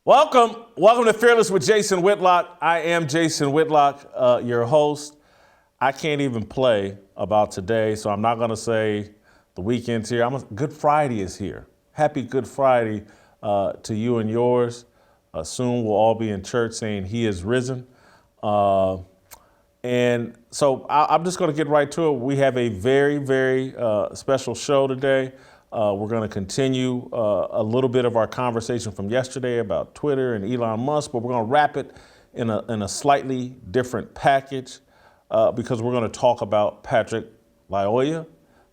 Welcome to Fearless with Jason Whitlock. I am Jason Whitlock, your host. I can't even play about today, so I'm not going to say the weekend's here. Good Friday is here. Happy Good Friday to you and yours. Soon we'll all be in church saying He is risen. And so I'm just going to get right to it. We have a very, very special show today. We're going to continue a little bit of our conversation from yesterday about Twitter and Elon Musk, but we're going to wrap it in a slightly different package because we're going to talk about Patrick Lyoya,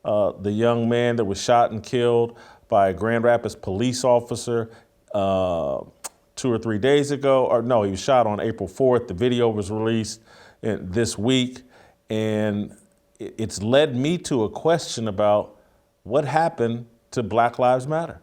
the young man that was shot and killed by a Grand Rapids police officer 2 or 3 days ago. Or no, he was shot on April 4th. The video was released this week, and it's led me to a question about what happened to Black Lives Matter.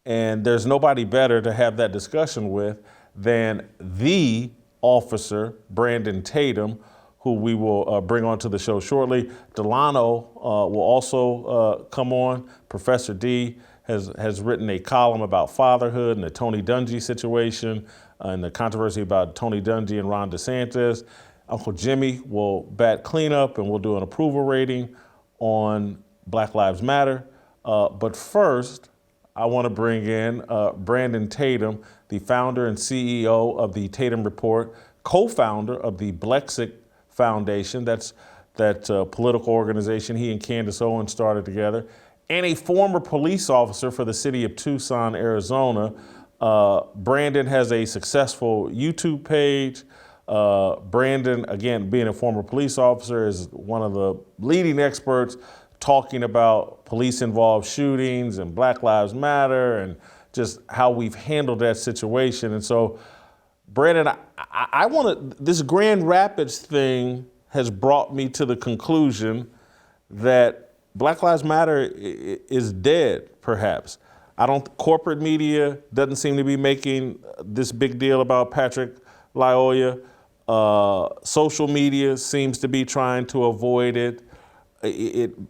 And there's nobody better to have that discussion with than the officer, Brandon Tatum, who we will bring onto the show shortly. Delano will also come on. Professor D has written a column about fatherhood and the Tony Dungy situation and the controversy about Tony Dungy and Ron DeSantis. Uncle Jimmy will bat cleanup and we'll do an approval rating on Black Lives Matter. But first, I want to bring in Brandon Tatum, the founder and CEO of the Tatum Report, co-founder of the BLEXIT Foundation. That's that political organization he and Candace Owens started together, and a former police officer for the city of Tucson, Arizona. Brandon has a successful YouTube page. Brandon, again, being a former police officer, is one of the leading experts talking about police-involved shootings and Black Lives Matter and just how we've handled that situation. And so, Brandon, I want to, this Grand Rapids thing has brought me to the conclusion that Black Lives Matter is dead, perhaps. Corporate media doesn't seem to be making this big deal about Patrick Lyoya. Social media seems to be trying to avoid it.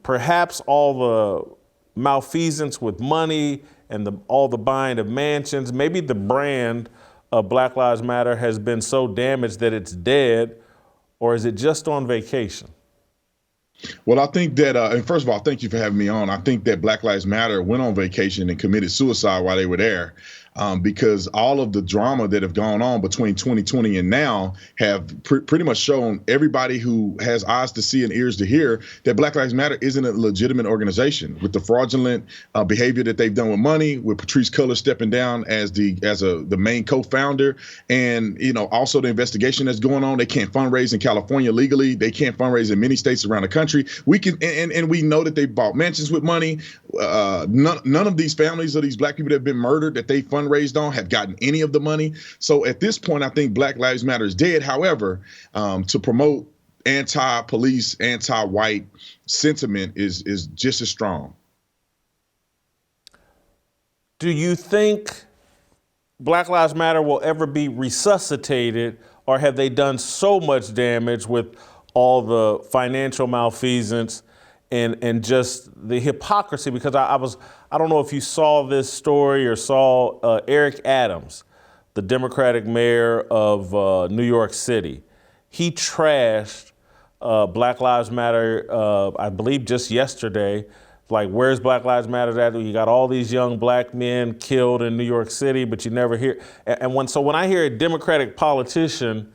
Perhaps all the malfeasance with money and all the buying of mansions, maybe the brand of Black Lives Matter has been so damaged that it's dead, or is it just on vacation? Well, I think that, and first of all, thank you for having me on. I think that Black Lives Matter went on vacation and committed suicide while they were there. Because all of the drama that have gone on between 2020 and now have pretty much shown everybody who has eyes to see and ears to hear that Black Lives Matter isn't a legitimate organization. With the fraudulent behavior that they've done with money, with Patrisse Cullors stepping down as the main co-founder, and also the investigation that's going on. They can't fundraise in California legally. They can't fundraise in many states around the country. We can, and we know that they bought mansions with money. None of these families of these Black people that have been murdered that they fundraised on have gotten any of the money. So at this point, I think Black Lives Matter is dead. However, to promote anti-police, anti-white sentiment is just as strong. Do you think Black Lives Matter will ever be resuscitated, or have they done so much damage with all the financial malfeasance and just the hypocrisy? Because I don't know if you saw this story or saw Eric Adams, the Democratic mayor of New York City. He trashed Black Lives Matter, I believe just yesterday. Like, where's Black Lives Matter at? You got all these young Black men killed in New York City, but you never hear. And when I hear a Democratic politician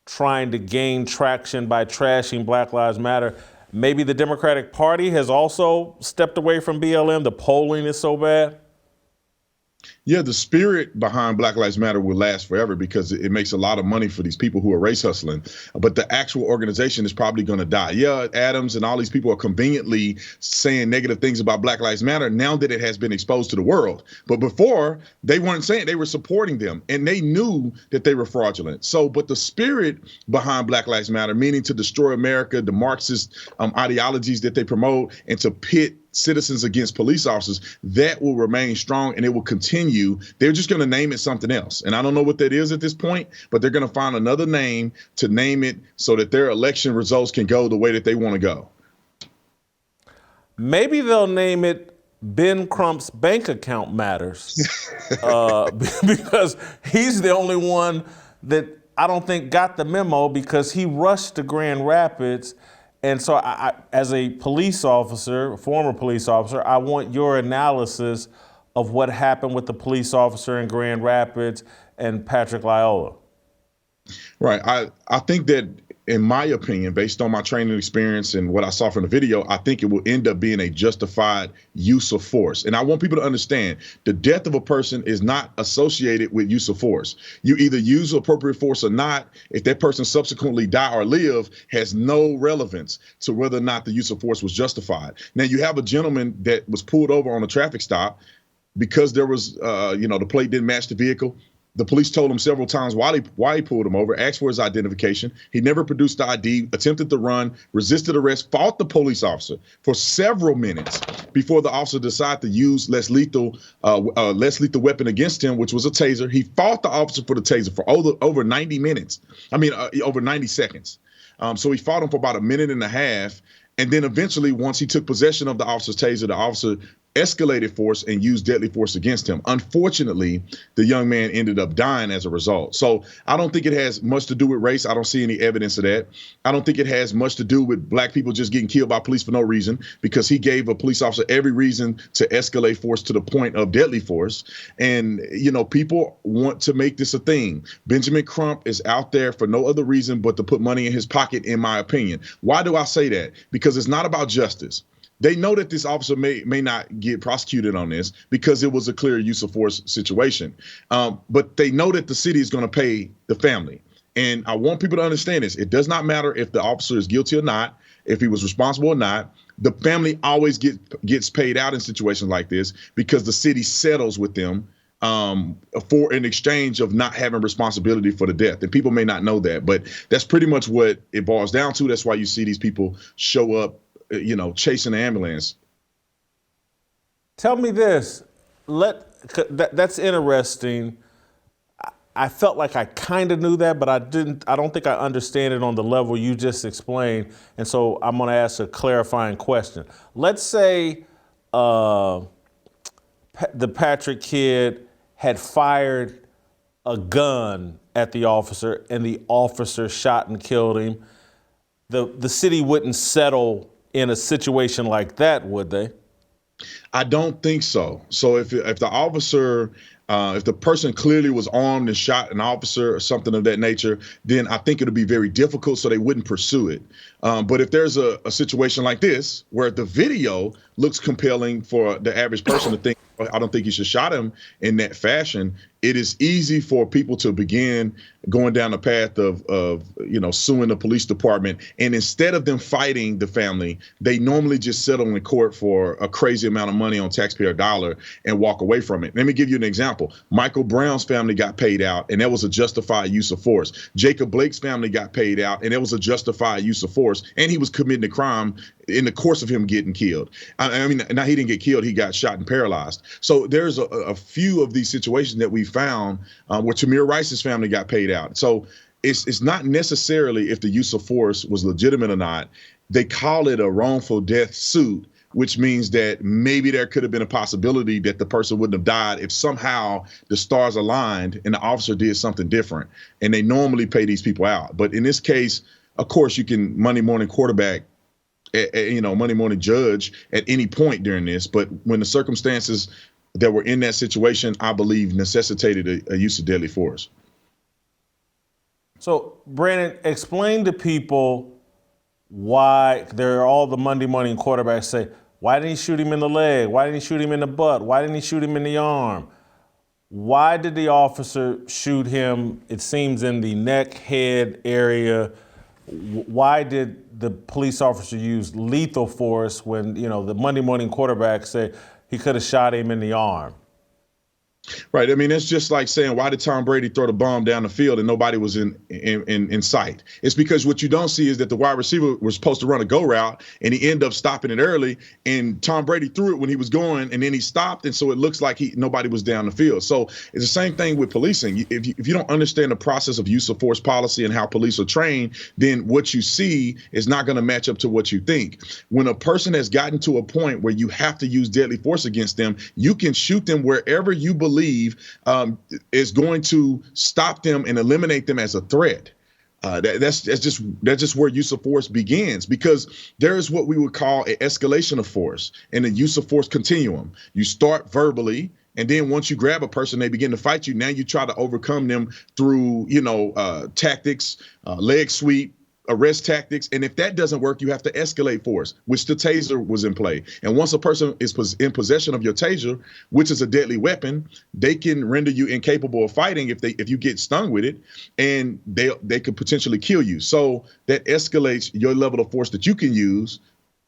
trying to gain traction by trashing Black Lives Matter, maybe the Democratic Party has also stepped away from BLM. The polling is so bad. Yeah, the spirit behind Black Lives Matter will last forever because it makes a lot of money for these people who are race hustling. But the actual organization is probably going to die. Yeah, Adams and all these people are conveniently saying negative things about Black Lives Matter now that it has been exposed to the world. But before, they weren't saying, they were supporting them, and they knew that they were fraudulent. So, but the spirit behind Black Lives Matter, meaning to destroy America, the Marxist ideologies that they promote, and to pit citizens against police officers, that will remain strong and it will continue. They're just going to name it something else. And I don't know what that is at this point, but they're going to find another name to name it so that their election results can go the way that they want to go. Maybe they'll name it Ben Crump's bank account matters because he's the only one that I don't think got the memo because he rushed to Grand Rapids. And so I, as a police officer, a former police officer, I want your analysis of what happened with the police officer in Grand Rapids and Patrick Lyola. Right. I think that, in my opinion, based on my training experience and what I saw from the video, I think it will end up being a justified use of force. And I want people to understand the death of a person is not associated with use of force. You either use appropriate force or not. If that person subsequently die or live has no relevance to whether or not the use of force was justified. Now, you have a gentleman that was pulled over on a traffic stop because there was, the plate didn't match the vehicle. The police told him several times why he pulled him over, asked for his identification. He never produced the ID, attempted to run, resisted arrest, fought the police officer for several minutes before the officer decided to use less lethal weapon against him, which was a taser. He fought the officer for the taser for over 90 minutes. Over 90 seconds. So he fought him for about a minute and a half. And then eventually, once he took possession of the officer's taser, the officer escalated force and used deadly force against him. Unfortunately, the young man ended up dying as a result. So I don't think it has much to do with race. I don't see any evidence of that. I don't think it has much to do with black people just getting killed by police for no reason, because he gave a police officer every reason to escalate force to the point of deadly force. And, people want to make this a thing. Benjamin Crump is out there for no other reason but to put money in his pocket, in my opinion. Why do I say that? Because it's not about justice. They know that this officer may not get prosecuted on this because it was a clear use of force situation. But they know that the city is going to pay the family. And I want people to understand this. It does not matter if the officer is guilty or not, if he was responsible or not. The family always gets paid out in situations like this because the city settles with them for an exchange of not having responsibility for the death. And people may not know that, but that's pretty much what it boils down to. That's why you see these people show up chasing the ambulance. Tell me this. That's interesting. I felt like I kind of knew that, but I don't think I understand it on the level you just explained. And so I'm going to ask a clarifying question. Let's say the Patrick kid had fired a gun at the officer and the officer shot and killed him. The city wouldn't settle in a situation like that, would they? I don't think so. So if the officer, if the person clearly was armed and shot an officer or something of that nature, then I think it would be very difficult, so they wouldn't pursue it. But if there's a situation like this where the video looks compelling for the average person to think, I don't think you should shot him in that fashion, it is easy for people to begin going down the path of suing the police department. And instead of them fighting the family, they normally just settle in court for a crazy amount of money on taxpayer dollar and walk away from it. Let me give you an example. Michael Brown's family got paid out, and that was a justified use of force. Jacob Blake's family got paid out, and it was a justified use of force. And he was committing a crime in the course of him getting killed. Now he didn't get killed, he got shot and paralyzed. So there's a few of these situations that we found where Tamir Rice's family got paid out. So it's not necessarily if the use of force was legitimate or not. They call it a wrongful death suit, which means that maybe there could have been a possibility that the person wouldn't have died if somehow the stars aligned and the officer did something different. And they normally pay these people out. But in this case, of course, you can Monday morning quarterback, Monday morning judge at any point during this. But when the circumstances that were in that situation, I believe, necessitated a use of deadly force. So, Brandon, explain to people why there are all the Monday morning quarterbacks say, why didn't he shoot him in the leg? Why didn't he shoot him in the butt? Why didn't he shoot him in the arm? Why did the officer shoot him, it seems, in the neck, head area? Why did the police officer use lethal force when, the Monday morning quarterback say he could have shot him in the arm? Right. I mean, it's just like saying, why did Tom Brady throw the bomb down the field and nobody was in sight? It's because what you don't see is that the wide receiver was supposed to run a go route and he ended up stopping it early. And Tom Brady threw it when he was going and then he stopped. And so it looks like nobody was down the field. So it's the same thing with policing. If you don't understand the process of use of force policy and how police are trained, then what you see is not going to match up to what you think. When a person has gotten to a point where you have to use deadly force against them, you can shoot them wherever you believe is going to stop them and eliminate them as a threat. That's just where use of force begins, because there is what we would call an escalation of force and a use of force continuum. You start verbally, and then once you grab a person, they begin to fight you. Now you try to overcome them through, tactics, leg sweep, arrest tactics. And if that doesn't work, you have to escalate force, which the taser was in play. And once a person is in possession of your taser, which is a deadly weapon, they can render you incapable of fighting if you get stung with it, and they could potentially kill you. So that escalates your level of force that you can use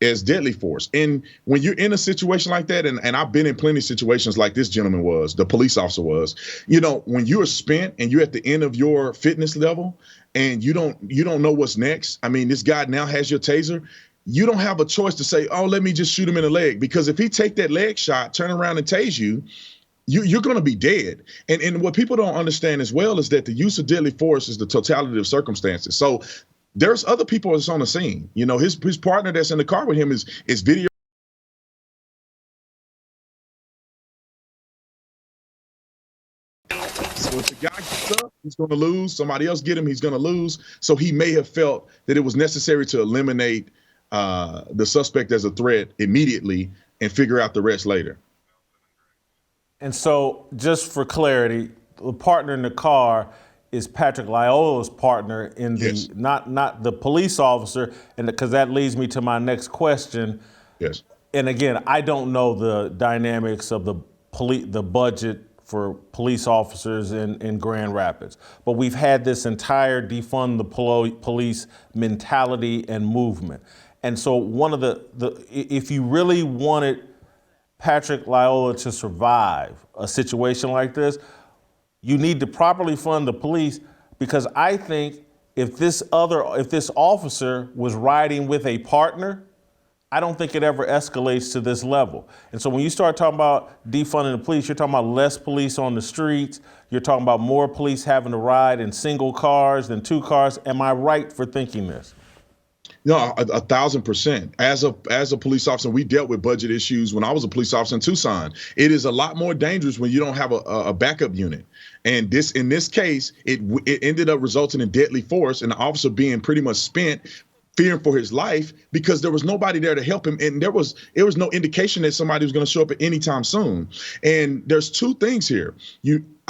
as deadly force. And when you're in a situation like that, and I've been in plenty of situations like this gentleman was, the police officer was, when you're spent and you're at the end of your fitness level and you don't know what's next. I mean, this guy now has your taser. You don't have a choice to say, oh, let me just shoot him in the leg, because if he take that leg shot, turn around and tase you, you're going to be dead. And what people don't understand as well is that the use of deadly force is the totality of circumstances. So there's other people that's on the scene. His partner that's in the car with him is video. So if the guy gets up, he's going to lose. Somebody else get him, he's going to lose. So he may have felt that it was necessary to eliminate the suspect as a threat immediately and figure out the rest later. And so, just for clarity, the partner in the car is Patrick Lyola's partner in the Yes. not the police officer, and because that leads me to my next question. Yes. And again, I don't know the dynamics of the budget for police officers in Grand Rapids, but we've had this entire defund the police mentality and movement. And so one of if you really wanted Patrick Lyola to survive a situation like this, you need to properly fund the police, because I think if this officer was riding with a partner, I don't think it ever escalates to this level. And so when you start talking about defunding the police, you're talking about less police on the streets. You're talking about more police having to ride in single cars than two cars. Am I right for thinking this? No, 1,000%. As a police officer, we dealt with budget issues when I was a police officer in Tucson. It is a lot more dangerous when you don't have a backup unit. And in this case, it ended up resulting in deadly force and the officer being pretty much spent, fearing for his life, because there was nobody there to help him. And there was no indication that somebody was going to show up at any time soon. And there's two things here.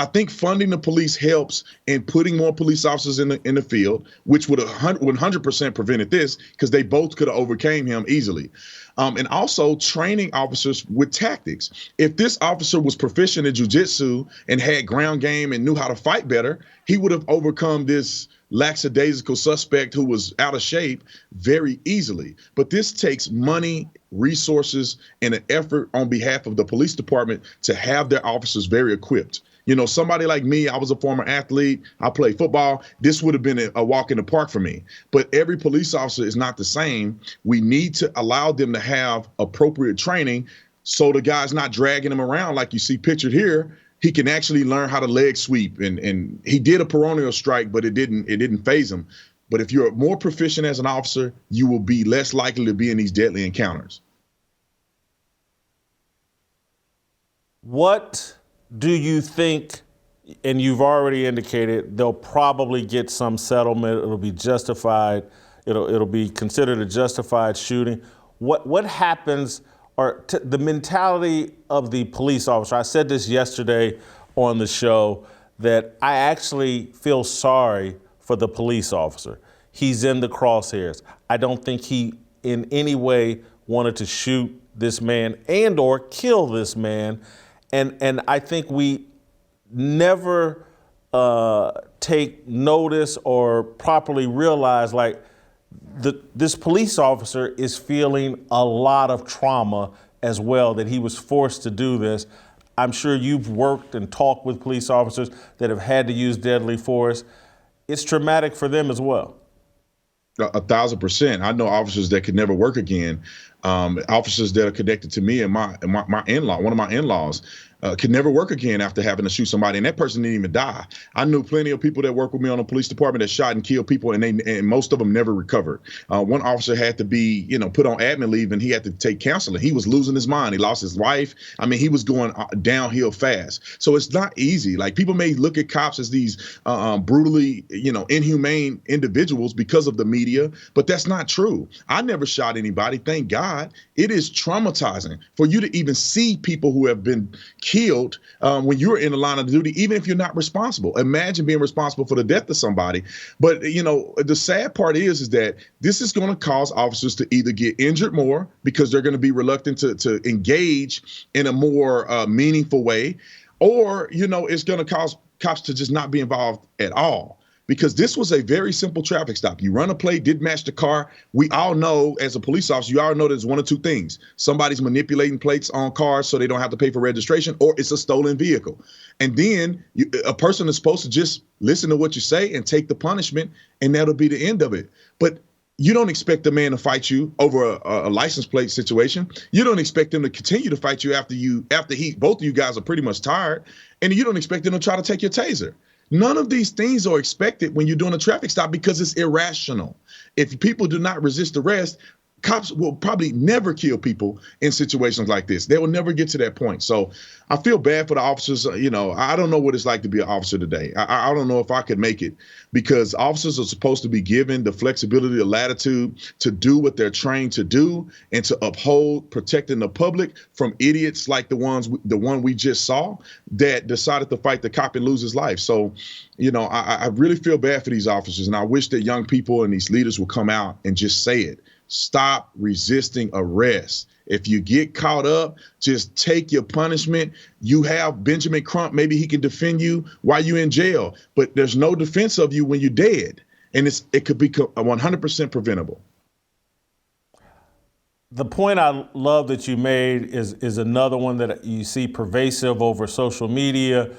I think funding the police helps in putting more police officers in the field, which would 100% prevented this, because they both could have overcame him easily. And also training officers with tactics. If this officer was proficient in jiu-jitsu and had ground game and knew how to fight better, he would have overcome this lackadaisical suspect who was out of shape very easily. But this takes money, resources, and an effort on behalf of the police department to have their officers very equipped. Somebody like me, I was a former athlete, I played football. This would have been a walk in the park for me. But every police officer is not the same. We need to allow them to have appropriate training so the guy's not dragging them around like you see pictured here. He can actually learn how to leg sweep, and he did a peroneal strike, but it didn't phase him. But if you're more proficient as an officer, you will be less likely to be in these deadly encounters. What do you think, and you've already indicated, they'll probably get some settlement, it'll be justified, it'll be considered a justified shooting. What happens, or the mentality of the police officer? I said this yesterday on the show, that I actually feel sorry for the police officer. He's in the crosshairs. I don't think he in any way wanted to shoot this man and or kill this man. And I think we never take notice or properly realize, like, this police officer is feeling a lot of trauma as well, that he was forced to do this. I'm sure you've worked and talked with police officers that have had to use deadly force. It's traumatic for them as well. 1,000%. I know officers that could never work again. Officers that are connected to me and my in-law, one of my in-laws, could never work again after having to shoot somebody, and that person didn't even die. I knew plenty of people that work with me on the police department that shot and killed people, and most of them never recovered. One officer had to be, put on admin leave, and he had to take counseling. He was losing his mind. He lost his wife. I mean, he was going downhill fast. So it's not easy. Like, people may look at cops as these brutally, inhumane individuals because of the media, but that's not true. I never shot anybody, thank God. It is traumatizing for you to even see people who have been killed when you're in the line of duty, even if you're not responsible. Imagine being responsible for the death of somebody. But, the sad part is that this is going to cause officers to either get injured more because they're going to be reluctant to engage in a more meaningful way, or, it's going to cause cops to just not be involved at all. Because this was a very simple traffic stop. You run a plate, did match the car. We all know, as a police officer, you all know there's one of two things. Somebody's manipulating plates on cars so they don't have to pay for registration, or it's a stolen vehicle. And then a person is supposed to just listen to what you say and take the punishment, and that'll be the end of it. But you don't expect a man to fight you over a license plate situation. You don't expect him to continue to fight you after both of you guys are pretty much tired, and you don't expect him to try to take your taser. None of these things are expected when you're doing a traffic stop because it's irrational. If people do not resist arrest, cops will probably never kill people in situations like this. They will never get to that point. So I feel bad for the officers. I don't know what it's like to be an officer today. I don't know if I could make it, because officers are supposed to be given the flexibility, the latitude to do what they're trained to do and to uphold protecting the public from idiots like the one we just saw that decided to fight the cop and lose his life. So, I really feel bad for these officers, and I wish that young people and these leaders would come out and just say it. Stop resisting arrest. If you get caught up, just take your punishment. You have Benjamin Crump. Maybe he can defend you while you're in jail, but there's no defense of you when you're dead. And it could be 100% preventable. The point I love that you made is another one that you see pervasive over social media.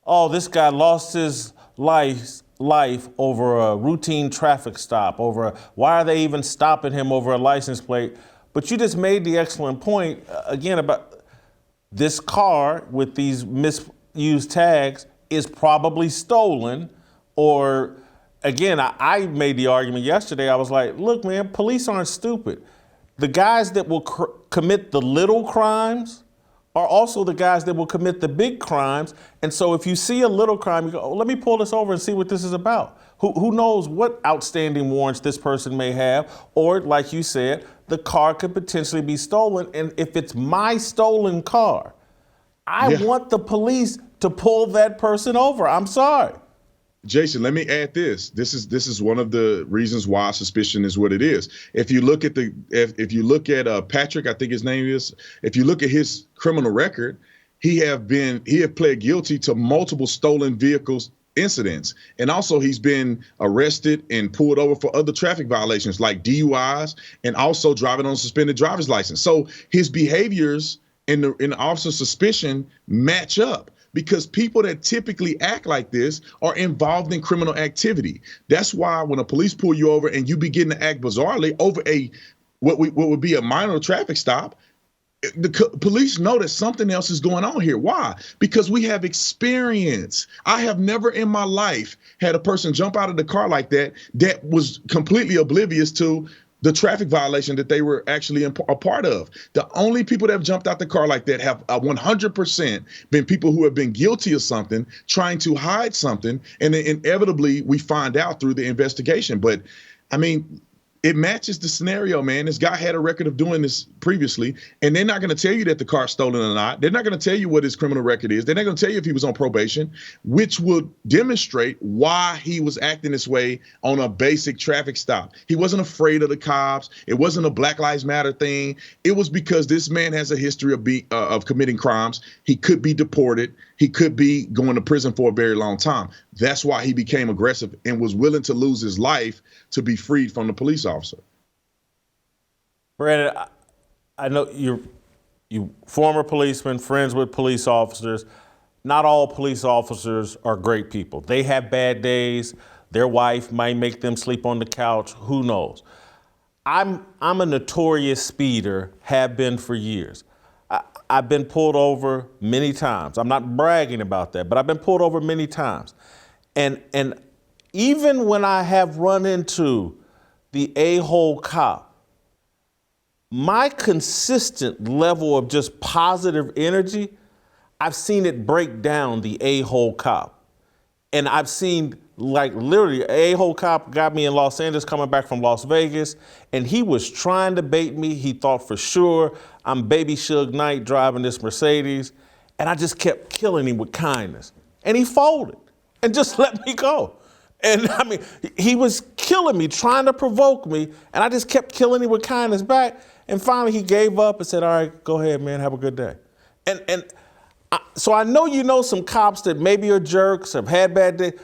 Oh, this guy lost his life over a routine traffic stop, why are they even stopping him over a license plate? But you just made the excellent point, again, about this car with these misused tags is probably stolen. Or, again, I made the argument yesterday. I was like, look, man, police aren't stupid. The guys that will commit the little crimes are also the guys that will commit the big crimes. And so if you see a little crime, you go, oh, let me pull this over and see what this is about. Who knows what outstanding warrants this person may have, or like you said, the car could potentially be stolen. And if it's my stolen car, I want the police to pull that person over. I'm sorry. Jason, let me add this. This is one of the reasons why suspicion is what it is. If you look at Patrick, I think his name is, if you look at his criminal record, he have pled guilty to multiple stolen vehicles incidents. And also he's been arrested and pulled over for other traffic violations like DUIs and also driving on a suspended driver's license. So his behaviors in the officer's suspicion match up, because people that typically act like this are involved in criminal activity. That's why when a police pull you over and you begin to act bizarrely over what would be a minor traffic stop, the police know that something else is going on here. Why? Because we have experience. I have never in my life had a person jump out of the car like that was completely oblivious to the traffic violation that they were actually a part of. The only people that have jumped out the car like that have 100% been people who have been guilty of something, trying to hide something, and then inevitably we find out through the investigation. But I mean, it matches the scenario, man. This guy had a record of doing this previously, and they're not going to tell you that the car's stolen or not. They're not going to tell you what his criminal record is. They're not going to tell you if he was on probation, which will demonstrate why he was acting this way on a basic traffic stop. He wasn't afraid of the cops. It wasn't a Black Lives Matter thing. It was because this man has a history of committing crimes. He could be deported. He could be going to prison for a very long time. That's why he became aggressive and was willing to lose his life to be freed from the police officer. Brandon, I know you're You former policemen, friends with police officers. Not all police officers are great people. They have bad days. Their wife might make them sleep on the couch. Who knows? I'm a notorious speeder, have been for years. I've been pulled over many times. I'm not bragging about that, but I've been pulled over many times. And even when I have run into the a-hole cop, my consistent level of just positive energy, I've seen it break down the a-hole cop. And I've seen, like, literally, a-hole cop got me in Los Angeles coming back from Las Vegas, and he was trying to bait me. He thought for sure I'm baby Suge Knight driving this Mercedes, and I just kept killing him with kindness. And he folded and just let me go. And I mean, he was killing me, trying to provoke me, and I just kept killing him with kindness back. And finally, he gave up and said, all right, go ahead, man, have a good day. So I know you know some cops that maybe are jerks, have had bad days,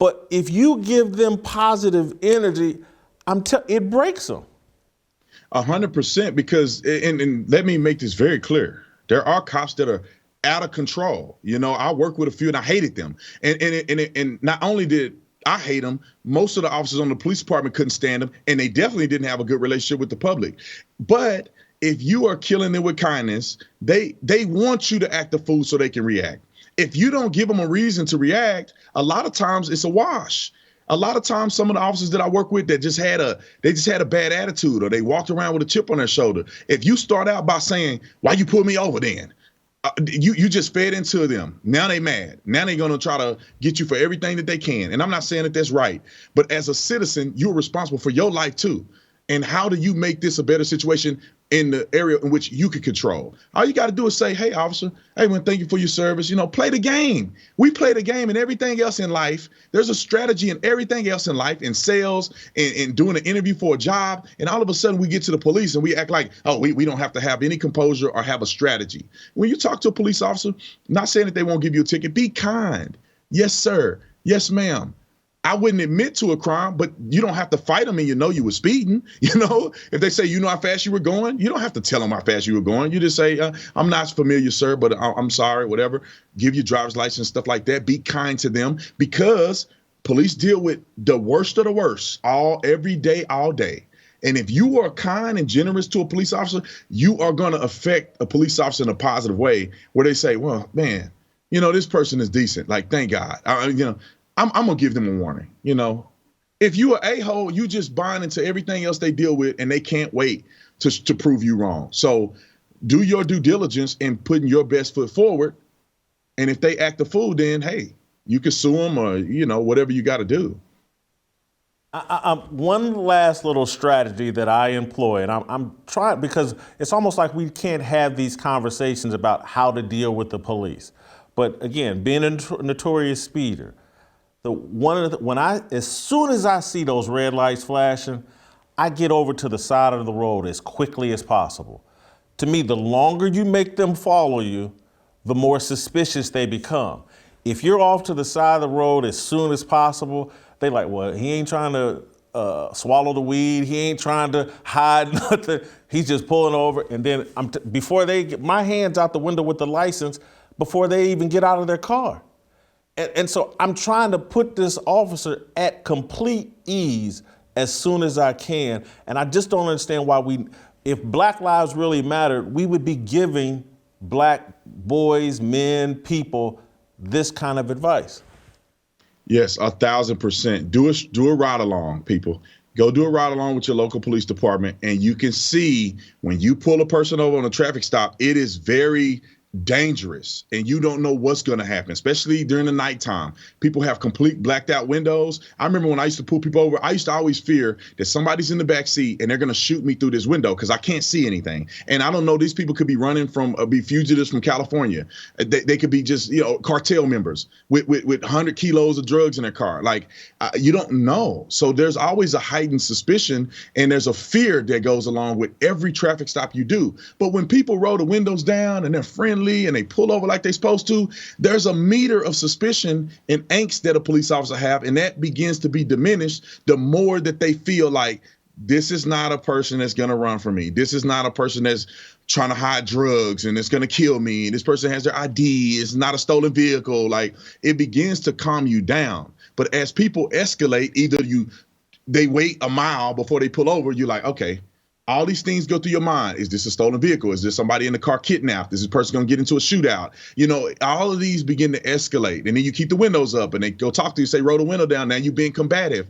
but if you give them positive energy, it breaks them. 100%, because, and let me make this very clear. There are cops that are out of control. You know, I worked with a few and I hated them. And not only did I hate them, most of the officers on the police department couldn't stand them, and they definitely didn't have a good relationship with the public. But if you are killing them with kindness, they want you to act a fool so they can react. If you don't give them a reason to react, a lot of times it's a wash. A lot of times, some of the officers that I work with that just had a bad attitude, or they walked around with a chip on their shoulder. If you start out by saying, "Why you pull me over then?" You just fed into them. Now they mad. Now they're going to try to get you for everything that they can. And I'm not saying that that's right, but as a citizen, you're responsible for your life too. And how do you make this a better situation in the area in which you can control? All you got to do is say, hey, officer, hey, man, thank you for your service. You know, play the game. We play the game and everything else in life. There's a strategy in everything else in life, in sales, in doing an interview for a job. And all of a sudden we get to the police and we act like, oh, we don't have to have any composure or have a strategy. When you talk to a police officer, not saying that they won't give you a ticket, be kind. Yes, sir. Yes, ma'am. I wouldn't admit to a crime, but you don't have to fight them and you know you were speeding. You know, if they say, you know how fast you were going, you don't have to tell them how fast you were going. You just say, I'm not familiar, sir, but I'm sorry, whatever. Give your driver's license, stuff like that. Be kind to them, because police deal with the worst of the worst every day, all day. And if you are kind and generous to a police officer, you are going to affect a police officer in a positive way, where they say, well, man, you know, this person is decent. Like, thank God. I'm going to give them a warning. You know, if you are a-hole, you just bind into everything else they deal with, and they can't wait to prove you wrong. So do your due diligence in putting your best foot forward. And if they act a fool, then, hey, you can sue them, or, you know, whatever you got to do. One last little strategy that I employ, and I'm trying, because it's almost like we can't have these conversations about how to deal with the police. But again, being a notorious speeder, as soon as I see those red lights flashing, I get over to the side of the road as quickly as possible. To me, the longer you make them follow you, the more suspicious they become. If you're off to the side of the road as soon as possible, they like, well, he ain't trying to swallow the weed. He ain't trying to hide nothing. He's just pulling over. And then before they get my hands out the window with the license, before they even get out of their car. And so I'm trying to put this officer at complete ease as soon as I can. And I just don't understand why if Black lives really mattered, we would be giving Black boys, men, people this kind of advice. Yes, 1,000%. Do a ride along, people. Go do a ride along with your local police department, and you can see when you pull a person over on a traffic stop, it is very dangerous, and you don't know what's going to happen, especially during the nighttime. People have complete blacked out windows. I remember when I used to pull people over, I used to always fear that somebody's in the back seat and they're going to shoot me through this window because I can't see anything. And I don't know, these people could be running be fugitives from California. They could be just, you know, cartel members with 100 kilos of drugs in their car. Like, you don't know. So there's always a heightened suspicion, and there's a fear that goes along with every traffic stop you do. But when people roll the windows down and they're friendly and they pull over like they're supposed to, there's a meter of suspicion and angst that a police officer have, and that begins to be diminished the more that they feel like this is not a person that's going to run from me. This is not a person that's trying to hide drugs and it's going to kill me. This person has their ID. It's not a stolen vehicle. Like, it begins to calm you down. But as people escalate, either they wait a mile before they pull over. You're like, okay, all these things go through your mind. Is this a stolen vehicle? Is there somebody in the car kidnapped? Is this person going to get into a shootout? You know, all of these begin to escalate. And then you keep the windows up and they go talk to you, say, roll the window down. Now you're being combative.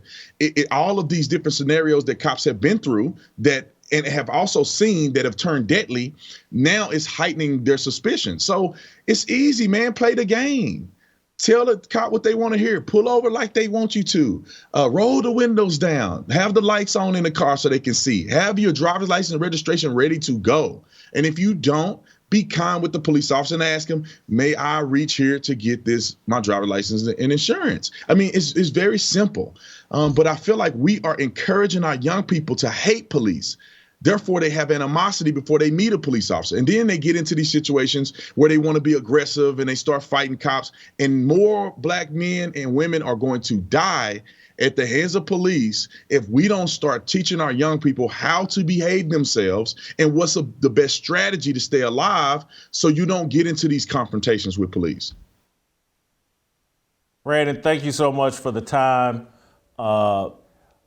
All of these different scenarios that cops have been through and have also seen that have turned deadly, now it's heightening their suspicion. So it's easy, man. Play the game. Tell the cop what they want to hear. Pull over like they want you to. Roll the windows down. Have the lights on in the car so they can see. Have your driver's license and registration ready to go. And if you don't, be kind with the police officer and ask him, may I reach here to get my driver's license and insurance? I mean, it's very simple. But I feel like we are encouraging our young people to hate police. Therefore, they have animosity before they meet a police officer. And then they get into these situations where they want to be aggressive and they start fighting cops. And more black men and women are going to die at the hands of police if we don't start teaching our young people how to behave themselves and what's the best strategy to stay alive so you don't get into these confrontations with police. Brandon, thank you so much for the time.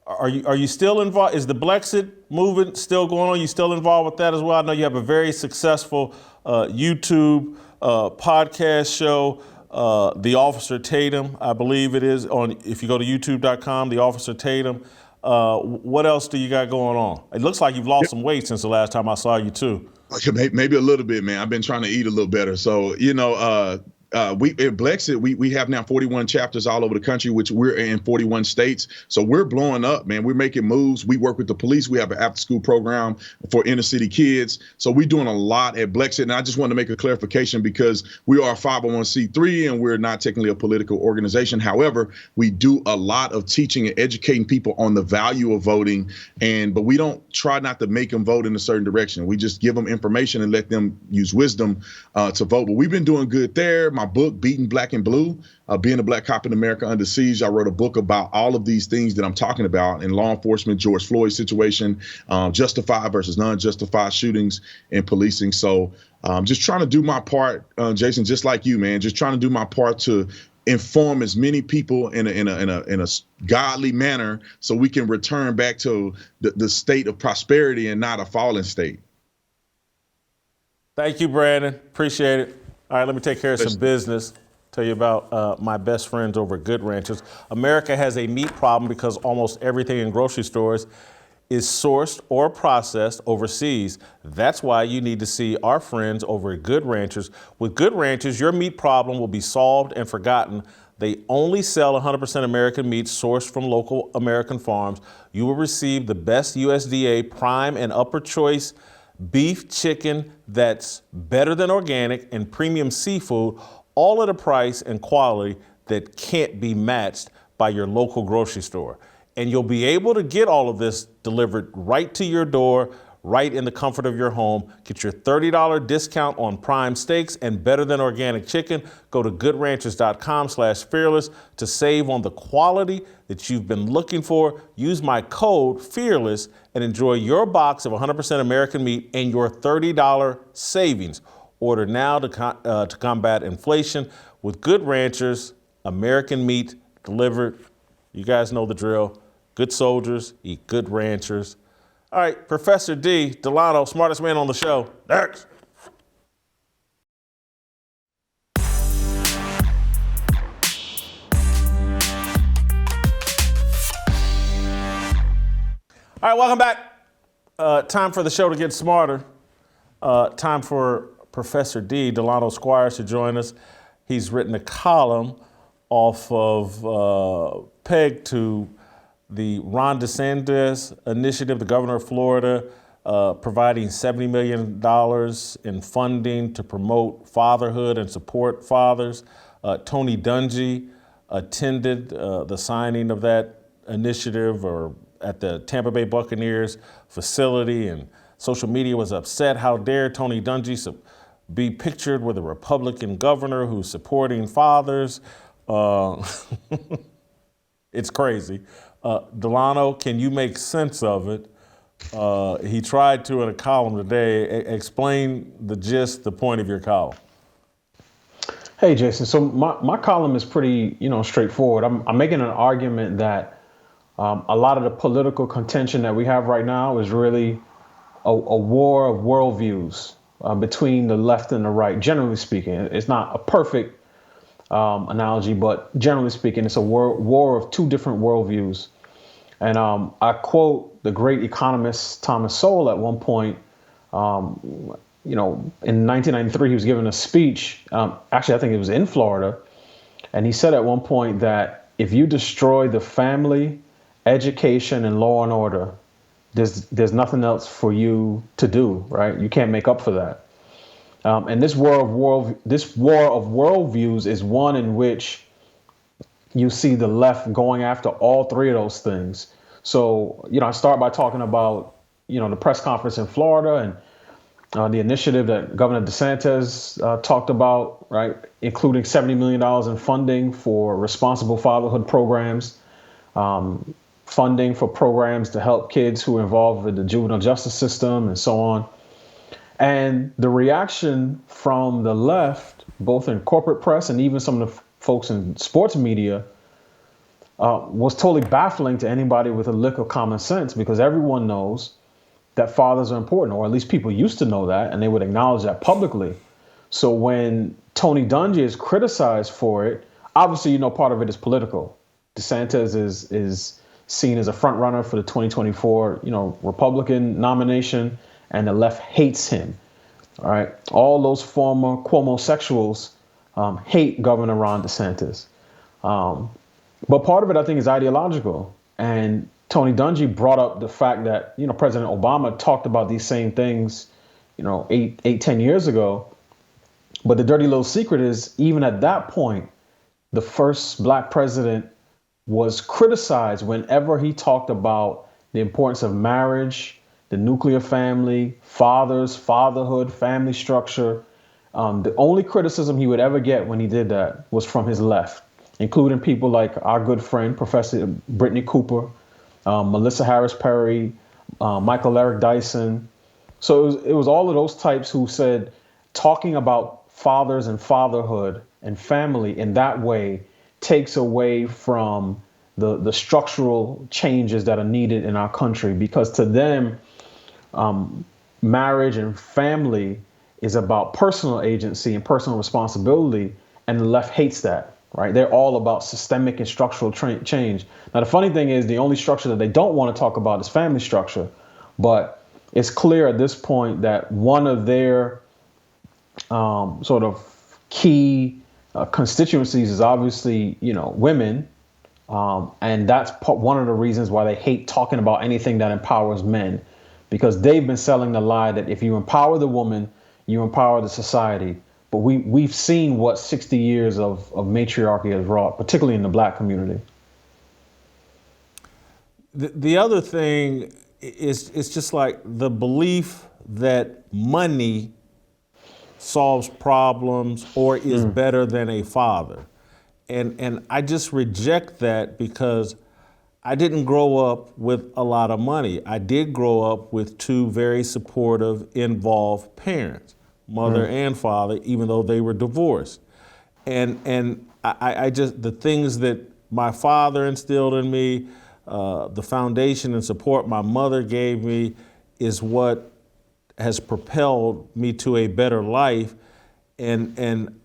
Are you still involved? Is the BLEXIT movement still going on? You still involved with that as well? I know you have a very successful YouTube podcast show, The Officer Tatum, I believe it is, if you go to youtube.com, The Officer Tatum. What else do you got going on? It looks like you've lost some weight since the last time I saw you too. Maybe a little bit, man. I've been trying to eat a little better. So, we at BLEXIT, we have now 41 chapters all over the country, which we're in 41 states. So we're blowing up, man. We're making moves. We work with the police. We have an after school program for inner city kids. So we're doing a lot at BLEXIT. And I just want to make a clarification because we are a 501c3 and we're not technically a political organization. However, we do a lot of teaching and educating people on the value of voting. But we don't try not to make them vote in a certain direction. We just give them information and let them use wisdom to vote. But we've been doing good there. My book, Beating Black and Blue, Being a Black Cop in America Under Siege. I wrote a book about all of these things that I'm talking about in law enforcement, George Floyd situation, justified versus non-justified shootings in policing. So just trying to do my part, Jason, just like you, man, just trying to do my part to inform as many people in a godly manner so we can return back to the state of prosperity and not a fallen state. Thank you, Brandon. Appreciate it. All right, let me take care of some business. Tell you about my best friends over at Good Ranchers. America has a meat problem because almost everything in grocery stores is sourced or processed overseas. That's why you need to see our friends over at Good Ranchers. With Good Ranchers, your meat problem will be solved and forgotten. They only sell 100% American meat sourced from local American farms. You will receive the best USDA prime and upper choice beef, chicken that's better than organic, and premium seafood, all at a price and quality that can't be matched by your local grocery store. And you'll be able to get all of this delivered right to your door, right in the comfort of your home. Get your $30 discount on prime steaks and better than organic chicken. Go to goodranchers.com/fearless to save on the quality that you've been looking for. Use my code FEARLESS and enjoy your box of 100% American meat and your $30 savings. Order now to combat inflation with Good Ranchers, American meat delivered. You guys know the drill. Good soldiers eat Good Ranchers. All right, Professor D, Delano, smartest man on the show. Next. All right, welcome back. Time for the show to get smarter. Time for Professor D, Delano Squires, to join us. He's written a column off of Peg to the Ron DeSantis initiative, the governor of Florida, providing $70 million in funding to promote fatherhood and support fathers. Tony Dungy attended the signing of that initiative at the Tampa Bay Buccaneers facility, and social media was upset. How dare Tony Dungy be pictured with a Republican governor who's supporting fathers? It's crazy. Delano, can you make sense of it? He tried to in a column today. Explain the gist, the point of your column. Hey, Jason. So my column is pretty, straightforward. I'm making an argument that a lot of the political contention that we have right now is really a war of worldviews between the left and the right. Generally speaking, it's not a perfect analogy, but generally speaking, it's a war of two different worldviews. And I quote the great economist Thomas Sowell at one point. In 1993, he was giving a speech. Actually, I think it was in Florida. And he said at one point that if you destroy the family, education, and law and order, there's nothing else for you to do, right? You can't make up for that. And this war of worldviews is one in which you see the left going after all three of those things. So, I start by talking about, the press conference in Florida and the initiative that Governor DeSantis talked about, right, including $70 million in funding for responsible fatherhood programs, funding for programs to help kids who are involved with the juvenile justice system and so on. And the reaction from the left, both in corporate press and even some of the folks in sports media, was totally baffling to anybody with a lick of common sense, because everyone knows that fathers are important, or at least people used to know that, and they would acknowledge that publicly. So when Tony Dungy is criticized for it, obviously, part of it is political. DeSantis is seen as a front runner for the 2024, Republican nomination, and the left hates him. All right. All those former Cuomo-sexuals hate Governor Ron DeSantis. But part of it, I think, is ideological. And Tony Dungy brought up the fact that, President Obama talked about these same things, 10 years ago. But the dirty little secret is, even at that point, the first black president was criticized whenever he talked about the importance of marriage, the nuclear family, fathers, fatherhood, family structure. The only criticism he would ever get when he did that was from his left, including people like our good friend, Professor Brittany Cooper, Melissa Harris Perry, Michael Eric Dyson. So it was all of those types who said talking about fathers and fatherhood and family in that way takes away from the structural changes that are needed in our country, because to them, marriage and family is about personal agency and personal responsibility, and the left hates that. Right? They're all about systemic and structural change. Now, the funny thing is, the only structure that they don't want to talk about is family structure. But it's clear at this point that one of their sort of key constituencies is obviously, women. And that's one of the reasons why they hate talking about anything that empowers men, because they've been selling the lie that if you empower the woman, you empower the society. But we've seen what 60 years of matriarchy has wrought, particularly in the black community. The other thing is, it's just like the belief that money solves problems or is better than a father. And I just reject that, because I didn't grow up with a lot of money. I did grow up with two very supportive, involved parents, mother and father, even though they were divorced. And I just, the things that my father instilled in me, the foundation and support my mother gave me, is what has propelled me to a better life. And I'm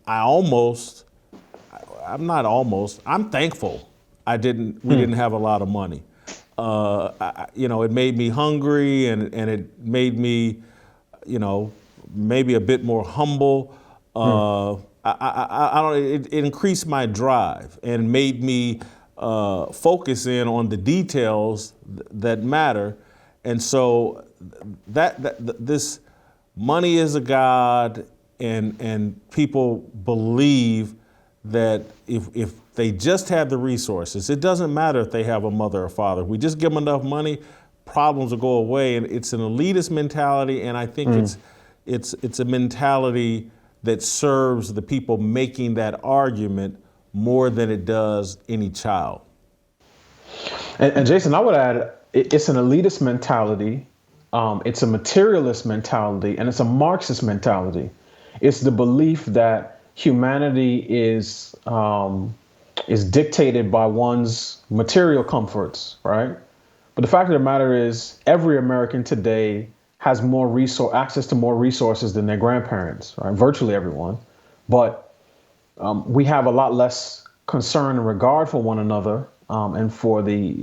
thankful we didn't have a lot of money. It made me hungry, and it made me, maybe a bit more humble. It increased my drive and made me focus in on the details that matter. And so this money is a god, and people believe that if they just have the resources, it doesn't matter if they have a mother or father. If we just give them enough money, problems will go away. And it's an elitist mentality, and I think it's a mentality that serves the people making that argument more than it does any child. And Jason, I would add, it's an elitist mentality It's a materialist mentality and it's a Marxist mentality. It's the belief that humanity is dictated by one's material comforts, right? But the fact of the matter is, every American today has access to more resources than their grandparents, right? Virtually everyone. But we have a lot less concern and regard for one another and for the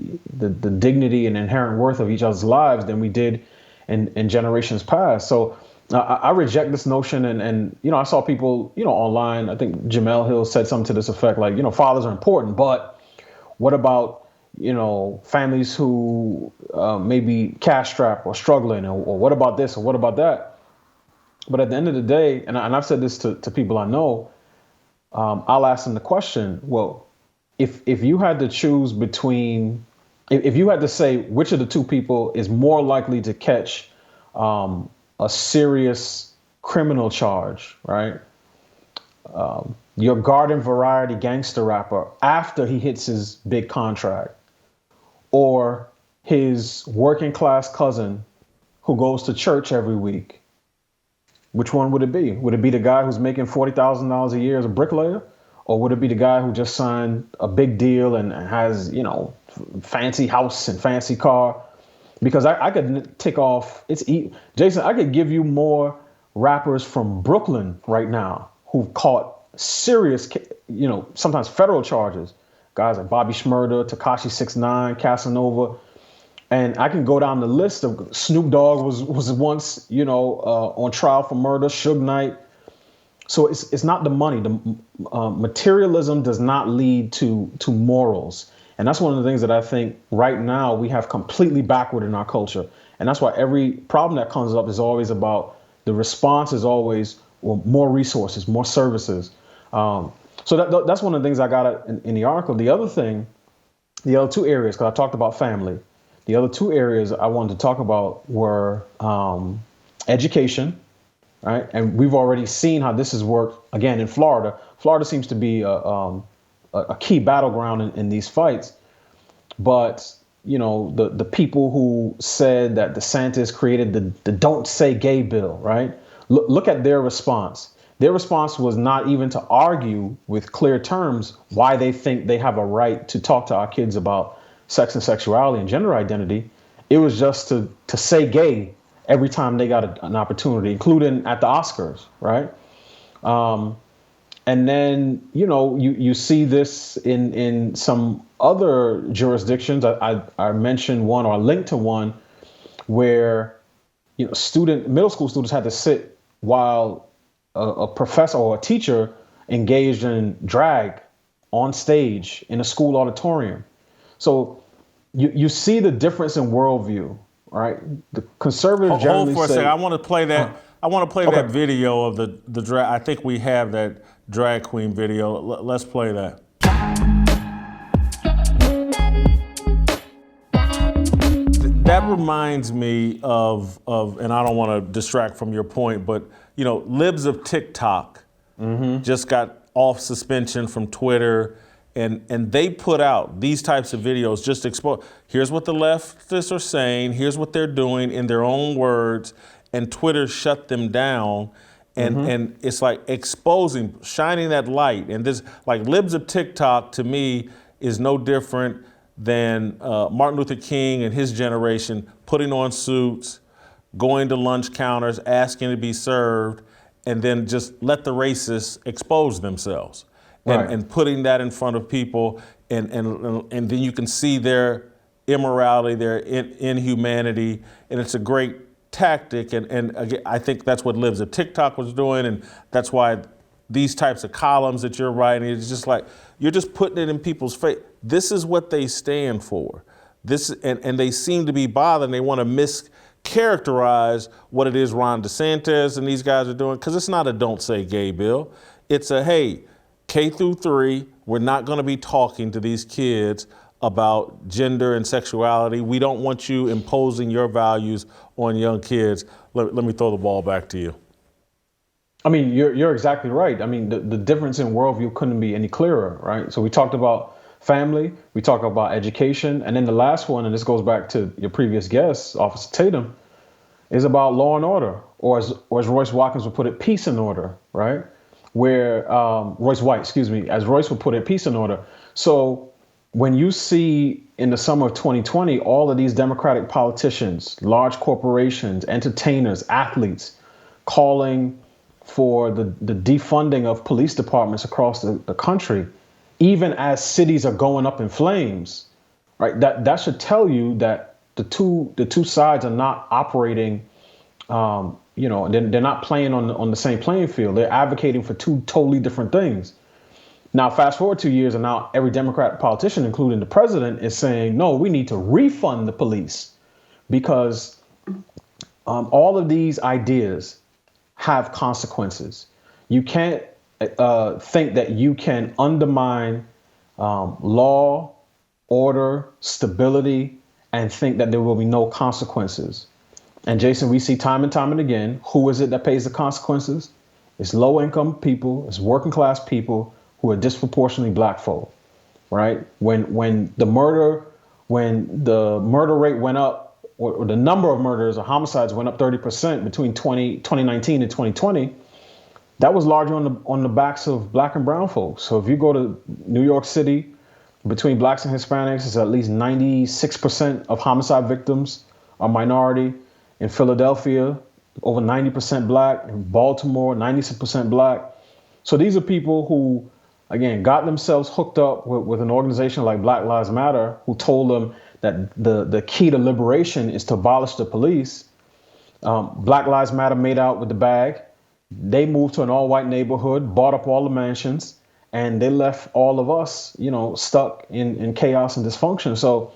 dignity and inherent worth of each other's lives than we did in generations past. So I reject this notion. And I saw people, online, I think Jamel Hill said something to this effect, like, fathers are important, but what about, families who may be cash strapped or struggling, or what about this or what about that? But at the end of the day, and I've said this to people I know, I'll ask them the question, well, if you had to choose between, if you had to say which of the two people is more likely to catch a serious criminal charge, right? Your garden variety gangster rapper after he hits his big contract, or his working class cousin who goes to church every week, which one would it be? Would it be the guy who's making $40,000 a year as a bricklayer? Or would it be the guy who just signed a big deal and has, fancy house and fancy car? Because I could tick off, Jason, I could give you more rappers from Brooklyn right now who've caught serious, sometimes federal charges. Guys like Bobby Shmurda, Tekashi 6ix9ine, Casanova. And I can go down the list of Snoop Dogg was once, on trial for murder, Suge Knight. So it's not the money. The materialism does not lead to morals. And that's one of the things that I think right now we have completely backward in our culture. And that's why every problem that comes up is always about, the response is always, well, more resources, more services. So that's one of the things I got in the article. The other two areas, because I talked about family, the other two areas I wanted to talk about were education, right? And we've already seen how this has worked, again, in Florida. Florida seems to be a key battleground in these fights. But, the people who said that DeSantis created the Don't Say Gay bill, right? Look at their response. Their response was not even to argue with clear terms why they think they have a right to talk to our kids about sex and sexuality and gender identity. It was just to say gay every time they got an opportunity, including at the Oscars, right? And then, you see this in some other jurisdictions. I mentioned one, or I linked to one, where, middle school students had to sit while a professor or a teacher engaged in drag on stage in a school auditorium. So you see the difference in worldview, right? The conservatives generally hold for a second. I want to play that. I want to play Okay. that video of the drag. I think we have that drag queen video. Let's play that. That reminds me of, and I don't want to distract from your point, but libs of TikTok just got off suspension from Twitter, and they put out these types of videos just expose. Here's what the leftists are saying. Here's what they're doing in their own words, and Twitter shut them down. And it's like exposing, shining that light. And this, like, libs of TikTok to me is no different than Martin Luther King and his generation putting on suits, going to lunch counters, asking to be served, and then just let the racists expose themselves. Right. And putting that in front of people, and then you can see their immorality, their inhumanity, and it's a great tactic. And again, I think that's what Libs of TikTok was doing, and that's why these types of columns that you're writing, it's just like, you're just putting it in people's face. This is what they stand for. And they seem to be bothered, and they want to mischaracterize what it is Ron DeSantis and these guys are doing, because it's not a Don't Say Gay bill. It's a, hey, K through 3, we're not going to be talking to these kids about gender and sexuality. We don't want you imposing your values on young kids. Let me throw the ball back to you. I mean, you're exactly right. I mean, the difference in worldview couldn't be any clearer, right? So we talked about family, we talked about education, and then the last one, and this goes back to your previous guest, Officer Tatum, is about law and order, or as Royce Watkins would put it, peace and order, right? Where Royce White, excuse me, as Royce would put it, peace and order. So when you see in the summer of 2020, all of these Democratic politicians, large corporations, entertainers, athletes calling for the defunding of police departments across the country, even as cities are going up in flames, right? That should tell you that the two sides are not operating, they're not playing on the same playing field. They're advocating for two totally different things. Now, fast forward 2 years, and now every Democrat politician, including the president, is saying, no, we need to refund the police because all of these ideas have consequences. You can't think that you can undermine law, order, stability, and think that there will be no consequences. And Jason, we see time and time and again, who is it that pays the consequences? It's low-income people, it's working-class people who are disproportionately black folk, right? When the murder rate went up, or the number of murders or homicides went up 30% between 2019 and 2020, that was largely on the backs of black and brown folks. So if you go to New York City, between blacks and Hispanics, it's at least 96% of homicide victims are minority. In Philadelphia, over 90% black. In Baltimore, 96% black. So these are people who, again, got themselves hooked up with an organization like Black Lives Matter, who told them that the key to liberation is to abolish the police. Black Lives Matter made out with the bag. They moved to an all-white neighborhood, bought up all the mansions, and they left all of us, stuck in chaos and dysfunction. So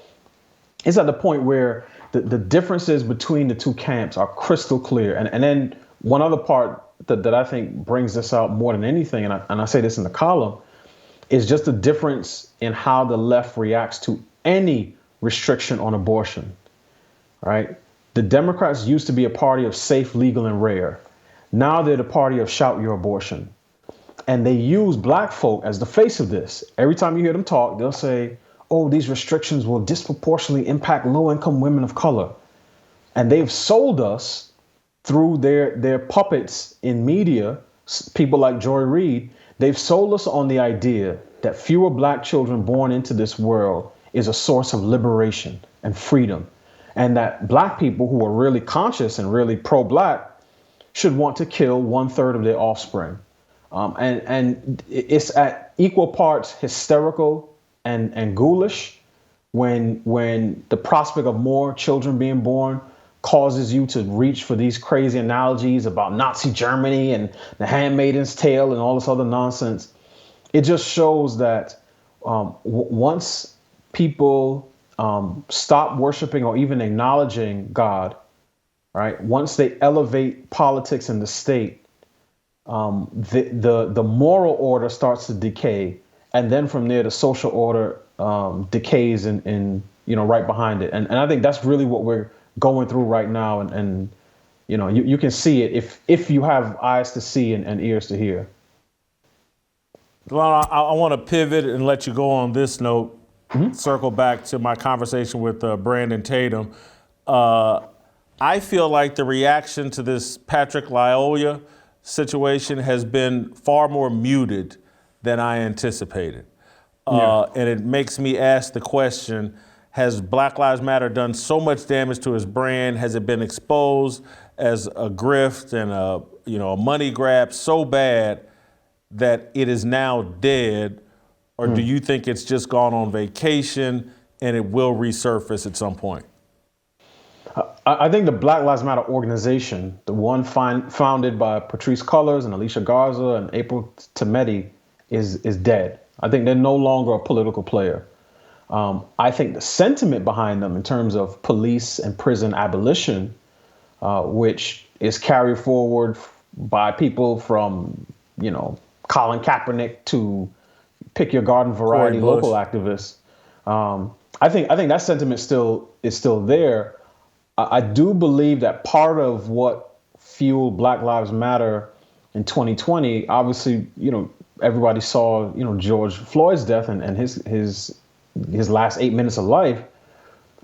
it's at the point where the differences between the two camps are crystal clear. And then one other part that I think brings this out more than anything, and I say this in the column, is just the difference in how the left reacts to any restriction on abortion, right? The Democrats used to be a party of safe, legal, and rare. Now they're the party of shout your abortion. And they use black folk as the face of this. Every time you hear them talk, they'll say, oh, these restrictions will disproportionately impact low-income women of color. And they've sold us through their puppets in media, people like Joy Reid, they've sold us on the idea that fewer black children born into this world is a source of liberation and freedom. And that black people who are really conscious and really pro-black should want to kill 1/3 of their offspring. And it's at equal parts hysterical and ghoulish when the prospect of more children being born causes you to reach for these crazy analogies about Nazi Germany and the Handmaid's Tale and all this other nonsense. It just shows that once people stop worshiping or even acknowledging God, right? Once they elevate politics in the state, the moral order starts to decay, and then from there the social order decays and right behind it. And I think that's really what we're going through right now. And you can see it if you have eyes to see and ears to hear. Well, I want to pivot and let you go on this note. Circle back to my conversation with Brandon Tatum. I feel like the reaction to this Patrick Lyoya situation has been far more muted than I anticipated. And it makes me ask the question, has Black Lives Matter done so much damage to his brand? Has it been exposed as a grift and a money grab so bad that it is now dead? Or do you think it's just gone on vacation and it will resurface at some point? I think the Black Lives Matter organization, the one founded by Patrisse Cullors and Alicia Garza and April Tometi, is dead. I think they're no longer a political player. I think the sentiment behind them in terms of police and prison abolition, which is carried forward by people from, Colin Kaepernick to pick your garden variety local activists. I think that sentiment is still there. I do believe that part of what fueled Black Lives Matter in 2020, obviously, everybody saw, George Floyd's death and his last 8 minutes of life,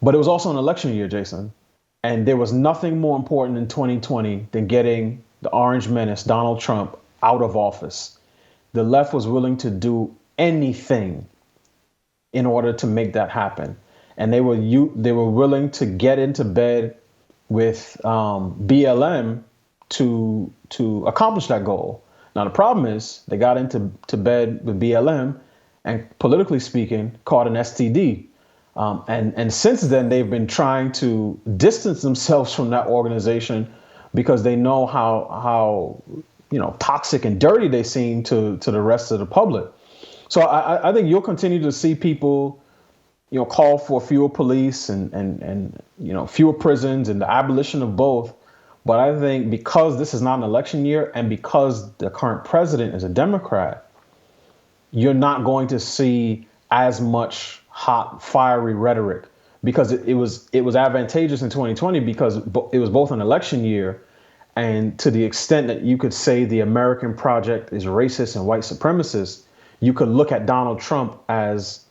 but it was also an election year, Jason. And there was nothing more important in 2020 than getting the Orange Menace, Donald Trump, out of office. The left was willing to do anything in order to make that happen. And they were willing to get into bed with BLM to accomplish that goal. Now the problem is they got into bed with BLM, and politically speaking, caught an STD. And since then they've been trying to distance themselves from that organization because they know how toxic and dirty they seem to the rest of the public. So I think you'll continue to see people, call for fewer police and fewer prisons and the abolition of both. But I think because this is not an election year and because the current president is a Democrat, you're not going to see as much hot, fiery rhetoric because it was advantageous in 2020 because it was both an election year, and to the extent that you could say the American project is racist and white supremacist, you could look at Donald Trump as,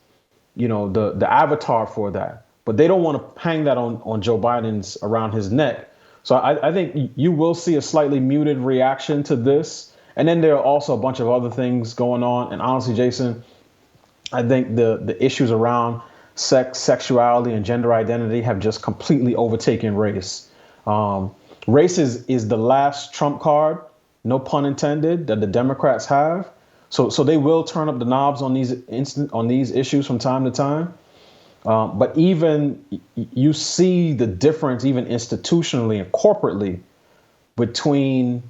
the avatar for that. But they don't want to hang that on Joe Biden's around his neck. So I think you will see a slightly muted reaction to this. And then there are also a bunch of other things going on. And honestly, Jason, I think the issues around sex, sexuality, and gender identity have just completely overtaken race. Race is the last trump card, no pun intended, that the Democrats have. So they will turn up the knobs on these issues from time to time. But even you see the difference, even institutionally and corporately, between,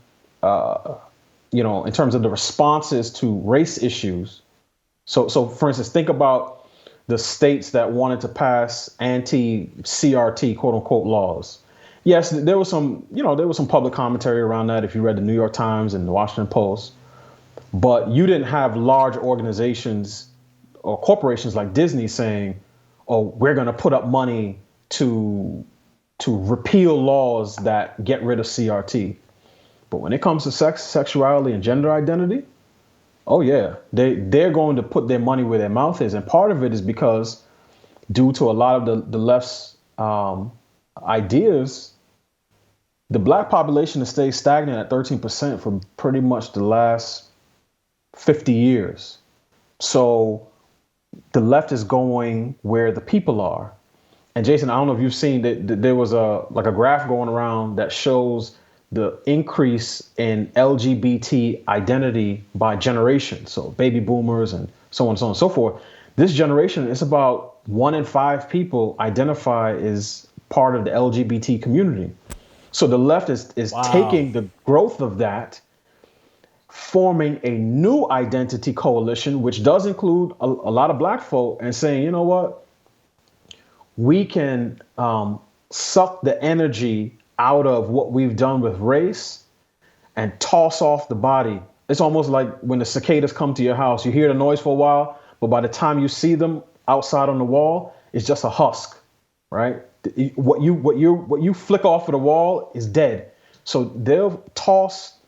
in terms of the responses to race issues. So for instance, think about the states that wanted to pass anti-CRT, quote unquote, laws. Yes, there was some public commentary around that if you read the New York Times and the Washington Post. But you didn't have large organizations or corporations like Disney saying, "Oh, we're going to put up money to repeal laws that get rid of CRT." But when it comes to sex, sexuality, and gender identity, oh yeah, they're going to put their money where their mouth is. And part of it is because due to a lot of the left's ideas, the black population has stayed stagnant at 13% for pretty much the last 50 years. So the left is going where the people are. And Jason, I don't know if you've seen that there was a graph going around that shows the increase in LGBT identity by generation. So baby boomers and so on and so forth. This generation, it's about 1 in 5 people identify as part of the LGBT community. So the left is Wow. taking the growth of that, forming a new identity coalition, which does include a lot of black folk, and saying, you know what, we can suck the energy out of what we've done with race and toss off the body. It's almost like when the cicadas come to your house, you hear the noise for a while, but by the time you see them outside on the wall, it's just a husk, right? What you flick off of the wall is dead. So they'll toss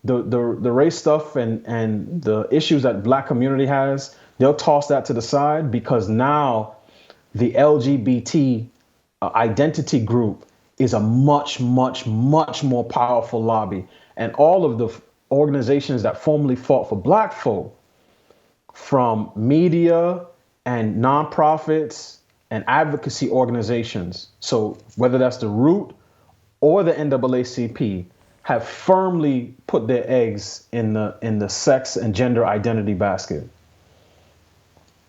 the race stuff and the issues that black community has, they'll toss that to the side because now the LGBT identity group is a much, much, much more powerful lobby. And all of the organizations that formerly fought for black folk, from media and nonprofits and advocacy organizations, so whether that's the Root or the NAACP, have firmly put their eggs in the sex and gender identity basket.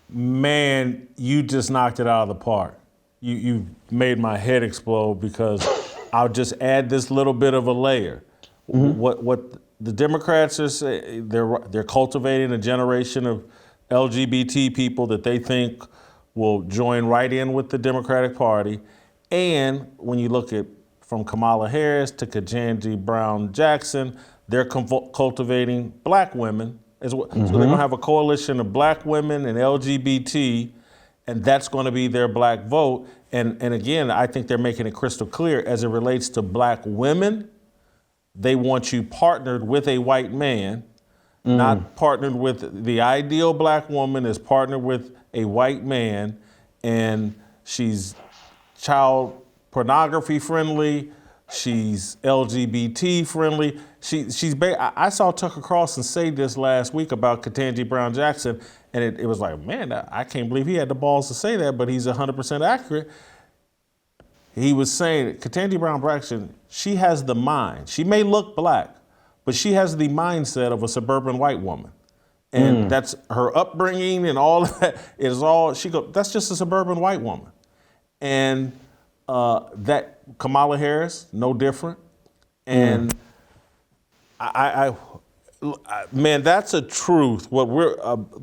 Man, you just knocked it out of the park. You made my head explode because I'll just add this little bit of a layer. Mm-hmm. What the Democrats are saying, they're cultivating a generation of LGBT people that they think will join right in with the Democratic Party. And when you look at from Kamala Harris to Ketanji Brown Jackson, they're cultivating black women as well. Mm-hmm. So they're gonna have a coalition of black women and LGBT, and that's gonna be their black vote. And again, I think they're making it crystal clear as it relates to black women, they want you partnered with a white man, not partnered with the ideal black woman, is partnered with a white man, and she's child pornography friendly. She's LGBT friendly. I saw Tucker Carlson say this last week about Ketanji Brown Jackson, and it was like, man, I can't believe he had the balls to say that, but he's 100% accurate. He was saying Ketanji Brown Jackson, she has the mind. She may look black, but she has the mindset of a suburban white woman. And that's her upbringing and all of that is all, that's just a suburban white woman. And that Kamala Harris, no different. And man, that's a truth. What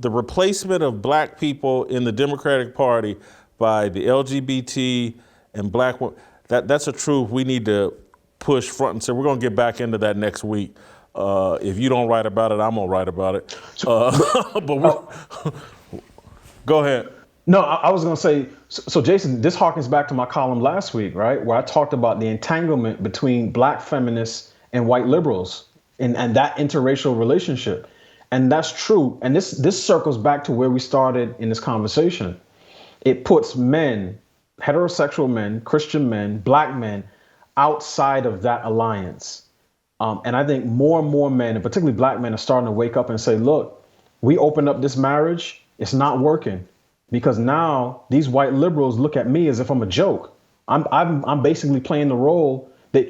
the replacement of black people in the Democratic Party by the LGBT and black women, that's a truth we need to push front and center. We're going to get back into that next week. If you don't write about it, I'm going to write about it. Go ahead. No, I was going to say, so Jason, this harkens back to my column last week, right? Where I talked about the entanglement between black feminists and white liberals and that interracial relationship. And that's true. And this circles back to where we started in this conversation. It puts men, heterosexual men, Christian men, black men, outside of that alliance. And I think more and more men, and particularly black men, are starting to wake up and say, look, we opened up this marriage. It's not working because now these white liberals look at me as if I'm a joke. I'm basically playing the role that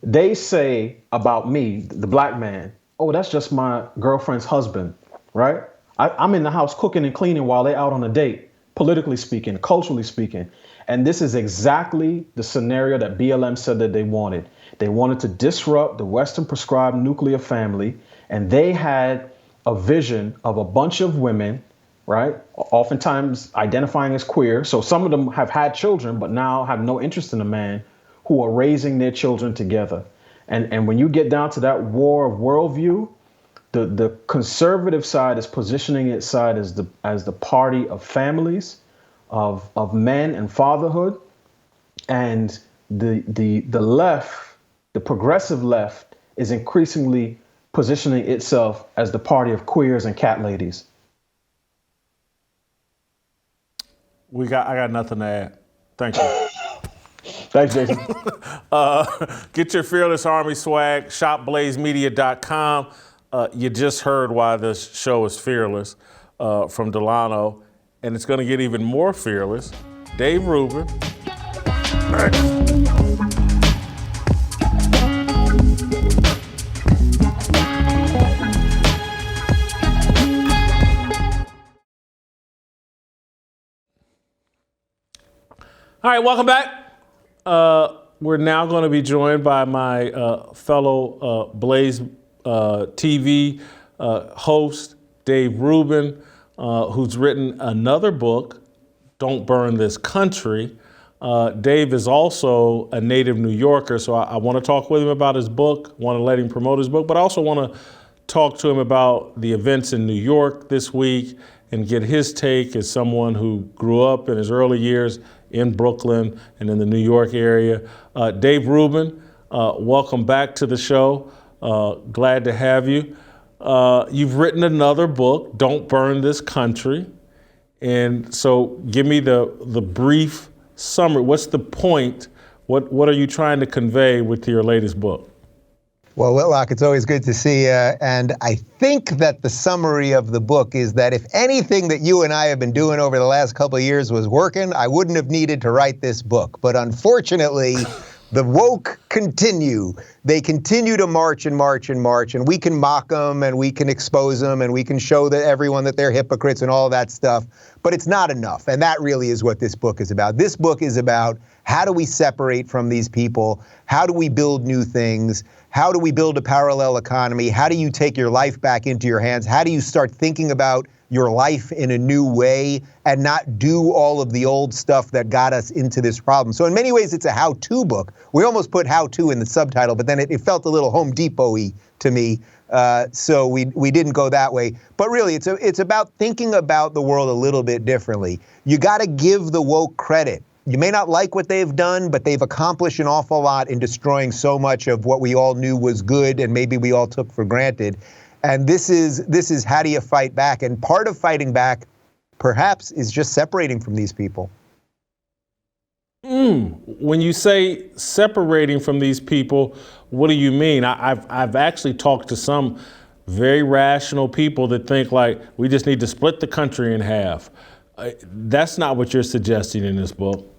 they say about me, the black man. Oh, that's just my girlfriend's husband, right? I'm in the house cooking and cleaning while they're out on a date, politically speaking, culturally speaking. And this is exactly the scenario that BLM said that they wanted. They wanted to disrupt the Western prescribed nuclear family, and they had a vision of a bunch of women, right? Oftentimes identifying as queer. So some of them have had children, but now have no interest in a man, who are raising their children together. And when you get down to that war of worldview, the conservative side is positioning its side as the party of families, of men and fatherhood, and the left, the progressive left, is increasingly positioning itself as the party of queers and cat ladies. I got nothing to add. Thank you. Thanks, Jason. Get your Fearless Army swag, shopblazemedia.com. You just heard why this show is fearless from Delano, and it's going to get even more fearless. Dave Rubin. All right, welcome back. We're now going to be joined by my fellow Blaze TV host, Dave Rubin, who's written another book, Don't Burn This Country. Dave is also a native New Yorker, so I want to talk with him about his book, want to let him promote his book, but I also want to talk to him about the events in New York this week and get his take as someone who grew up in his early years in Brooklyn and in the New York area. Dave Rubin, welcome back to the show. Glad to have you. You've written another book, Don't Burn This Country. And so give me the brief summary. What's the point? What are you trying to convey with your latest book? Well, Whitlock, it's always good to see you. And I think that the summary of the book is that if anything that you and I have been doing over the last couple of years was working, I wouldn't have needed to write this book. But unfortunately, the woke continue. They continue to march and march and march, and we can mock them and we can expose them and we can show that everyone that they're hypocrites and all that stuff. But it's not enough. And that really is what this book is about. This book is about how do we separate from these people? How do we build new things? How do we build a parallel economy? How do you take your life back into your hands? How do you start thinking about your life in a new way and not do all of the old stuff that got us into this problem? So in many ways, it's a how-to book. We almost put how-to in the subtitle, but then it felt a little Home Depot-y to me. So we didn't go that way. But really, it's about thinking about the world a little bit differently. You got to give the woke credit. You may not like what they've done, but they've accomplished an awful lot in destroying so much of what we all knew was good and maybe we all took for granted. And this is how do you fight back? And part of fighting back, perhaps, is just separating from these people. When you say separating from these people, what do you mean? I've actually talked to some very rational people that think like we just need to split the country in half. That's not what you're suggesting in this book.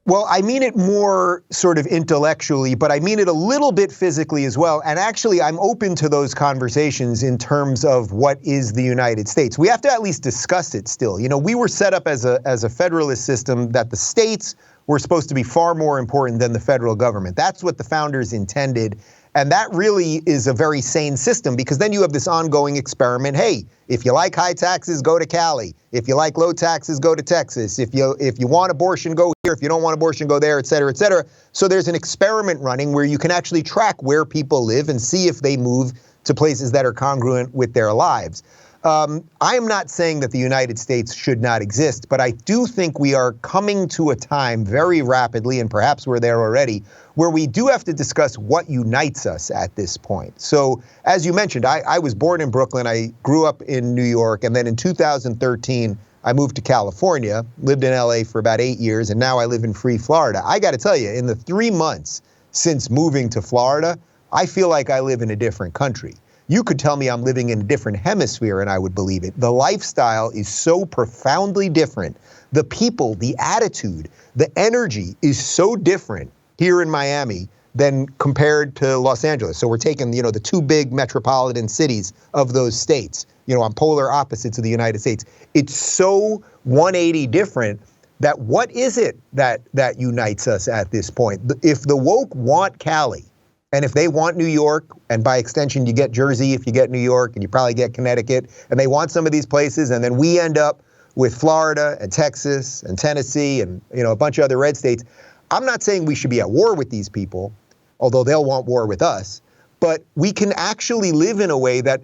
Well, I mean it more sort of intellectually, but I mean it a little bit physically as well. And actually, I'm open to those conversations in terms of what is the United States. We have to at least discuss it still. You know, we were set up as a federalist system that the states were supposed to be far more important than the federal government. That's what the founders intended. And that really is a very sane system, because then you have this ongoing experiment. Hey, if you like high taxes, go to Cali. If you like low taxes, go to Texas. If you want abortion, go here. If you don't want abortion, go there, et cetera, et cetera. So there's an experiment running where you can actually track where people live and see if they move to places that are congruent with their lives. I am not saying that the United States should not exist, but I do think we are coming to a time very rapidly, and perhaps we're there already, where we do have to discuss what unites us at this point. So, as you mentioned, I was born in Brooklyn. I grew up in New York, and then in 2013, I moved to California, lived in LA for about 8 years, and now I live in Free Florida. I got to tell you, in the 3 months since moving to Florida, I feel like I live in a different country. You could tell me I'm living in a different hemisphere and I would believe it. The lifestyle is so profoundly different. The people, the attitude, the energy is so different here in Miami than compared to Los Angeles. So we're taking, you know, the two big metropolitan cities of those states, you know, on polar opposites of the United States. It's so 180 different that what is it that unites us at this point? If the woke want Cali, and if they want New York, and by extension, you get Jersey if you get New York, and you probably get Connecticut, and they want some of these places, and then we end up with Florida and Texas and Tennessee and, you know, a bunch of other red states. I'm not saying we should be at war with these people, although they'll want war with us, but we can actually live in a way that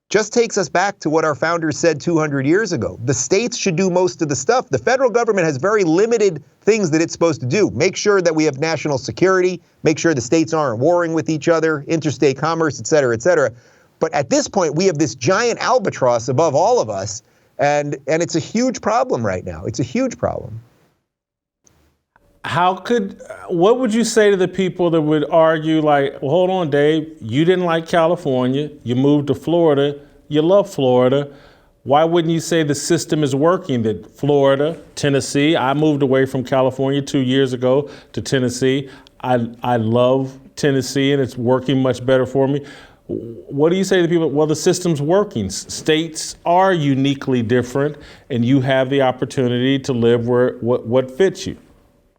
just takes us back to what our founders said 200 years ago. The states should do most of the stuff. The federal government has very limited things that it's supposed to do. Make sure that we have national security, make sure the states aren't warring with each other, interstate commerce, et cetera, et cetera. But at this point, we have this giant albatross above all of us, and it's a huge problem right now. It's a huge problem. What would you say to the people that would argue like, well, hold on, Dave, you didn't like California, you moved to Florida, you love Florida. Why wouldn't you say the system is working? That Florida, Tennessee, I moved away from California 2 years ago to Tennessee. I love Tennessee and it's working much better for me. What do you say to people? Well, the system's working. States are uniquely different and you have the opportunity to live where what fits you.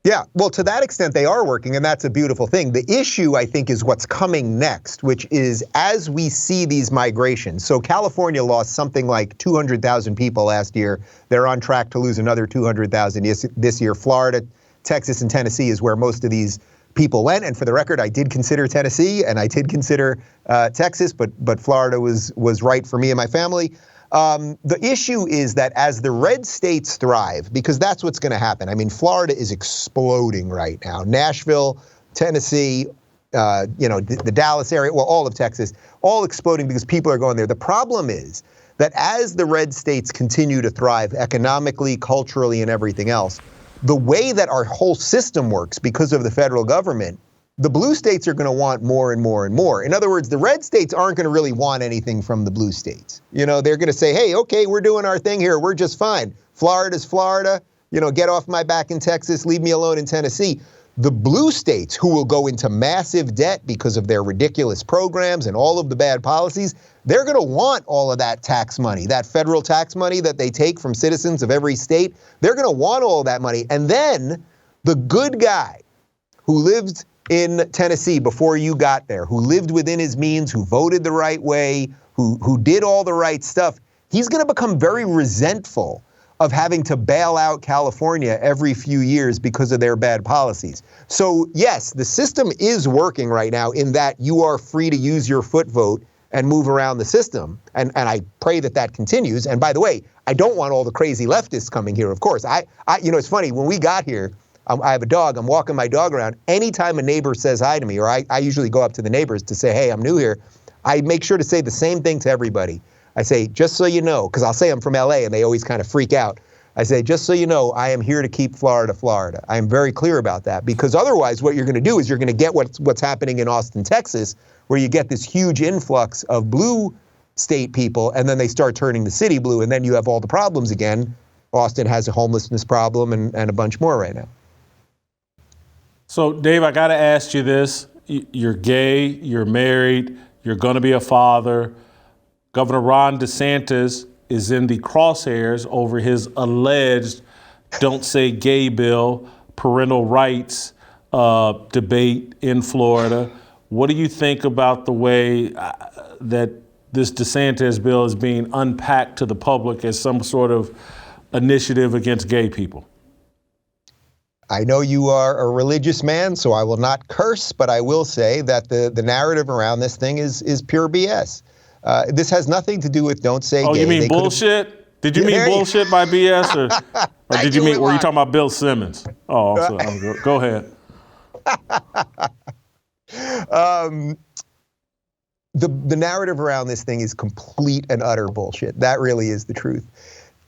Yeah, well, to that extent, they are working, and that's a beautiful thing. The issue, I think, is what's coming next, which is as we see these migrations. So California lost something like 200,000 people last year. They're on track to lose another 200,000 this year. Florida, Texas, and Tennessee is where most of these people went. And for the record, I did consider Tennessee, and I did consider Texas, but Florida was right for me and my family. The issue is that as the red states thrive, because that's what's going to happen. I mean, Florida is exploding right now. Nashville, Tennessee, the Dallas area, well, all of Texas, all exploding because people are going there. The problem is that as the red states continue to thrive economically, culturally, and everything else, the way that our whole system works because of the federal government, the blue states are going to want more and more and more. In other words, the red states aren't going to really want anything from the blue states. You know, they're going to say, hey, okay, we're doing our thing here. We're just fine. Florida's Florida. You know, get off my back in Texas. Leave me alone in Tennessee. The blue states, who will go into massive debt because of their ridiculous programs and all of the bad policies, they're going to want all of that tax money, that federal tax money that they take from citizens of every state. They're going to want all of that money. And then the good guy who lived in Tennessee before you got there, who lived within his means, who voted the right way, who did all the right stuff, he's going to become very resentful of having to bail out California every few years because of their bad policies. So yes, the system is working right now in that you are free to use your foot vote and move around the system. And I pray that that continues. And by the way, I don't want all the crazy leftists coming here, of course. It's funny, when we got here, I have a dog, I'm walking my dog around. Anytime a neighbor says hi to me, or I usually go up to the neighbors to say, hey, I'm new here, I make sure to say the same thing to everybody. I say, just so you know, because I'll say I'm from LA and they always kind of freak out. I say, just so you know, I am here to keep Florida, Florida. I am very clear about that, because otherwise what you're going to do is you're going to get what's happening in Austin, Texas, where you get this huge influx of blue state people, and then they start turning the city blue, and then you have all the problems again. Austin has a homelessness problem and a bunch more right now. So, Dave, I got to ask you this. You're gay, you're married, you're going to be a father. Governor Ron DeSantis is in the crosshairs over his alleged Don't Say Gay bill, parental rights debate in Florida. What do you think about the way that this DeSantis bill is being unpacked to the public as some sort of initiative against gay people? I know you are a religious man, so I will not curse, but I will say that the narrative around this thing is pure BS. This has nothing to do with Don't Say Gay. Oh, you mean bullshit? Did you mean bullshit by BS, or did you mean? Were you talking about Bill Simmons? Oh, go ahead. The narrative around this thing is complete and utter bullshit. That really is the truth.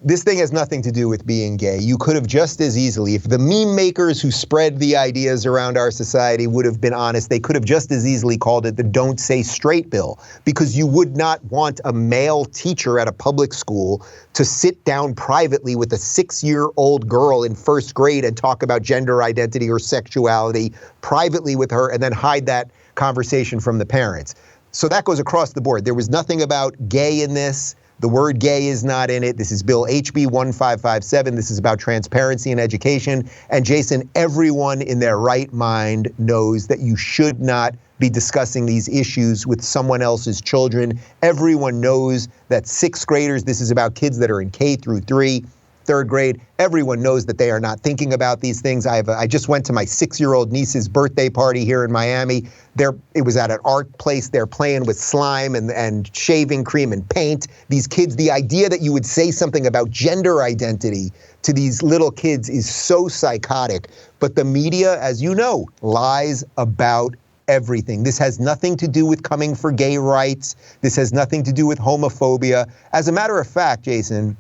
This thing has nothing to do with being gay. You could have just as easily, if the meme makers who spread the ideas around our society would have been honest, they could have just as easily called it the Don't Say Straight bill, because you would not want a male teacher at a public school to sit down privately with a 6-year-old girl in first grade and talk about gender identity or sexuality privately with her and then hide that conversation from the parents. So that goes across the board. There was nothing about gay in this. The word gay is not in it. This is Bill HB 1557. This is about transparency in education. And Jason, everyone in their right mind knows that you should not be discussing these issues with someone else's children. Everyone knows that 6th graders, this is about kids that are in K through 3, 3rd grade. Everyone knows that they are not thinking about these things. I just went to my 6-year-old niece's birthday party here in Miami. It was at an art place. They're playing with slime and shaving cream and paint. These kids, the idea that you would say something about gender identity to these little kids is so psychotic. But the media, as you know, lies about everything. This has nothing to do with coming for gay rights. This has nothing to do with homophobia. As a matter of fact, Jason,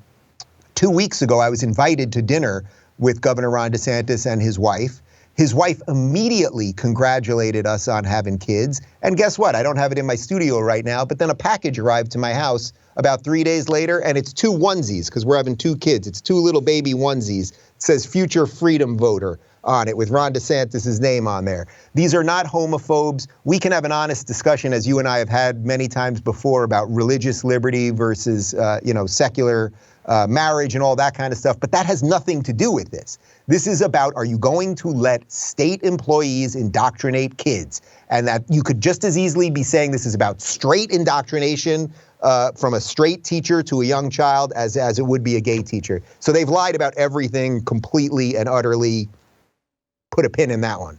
2 weeks ago, I was invited to dinner with Governor Ron DeSantis and his wife. His wife immediately congratulated us on having kids. And guess what? I don't have it in my studio right now, but then a package arrived to my house about 3 days later, and it's 2 onesies, because we're having 2 kids. It's 2 little baby onesies. It says future freedom voter on it with Ron DeSantis' name on there. These are not homophobes. We can have an honest discussion, as you and I have had many times before, about religious liberty versus secular marriage and all that kind of stuff, but that has nothing to do with this. This is about, are you going to let state employees indoctrinate kids? And that you could just as easily be saying this is about straight indoctrination from a straight teacher to a young child as it would be a gay teacher. So they've lied about everything completely and utterly. Put a pin in that one.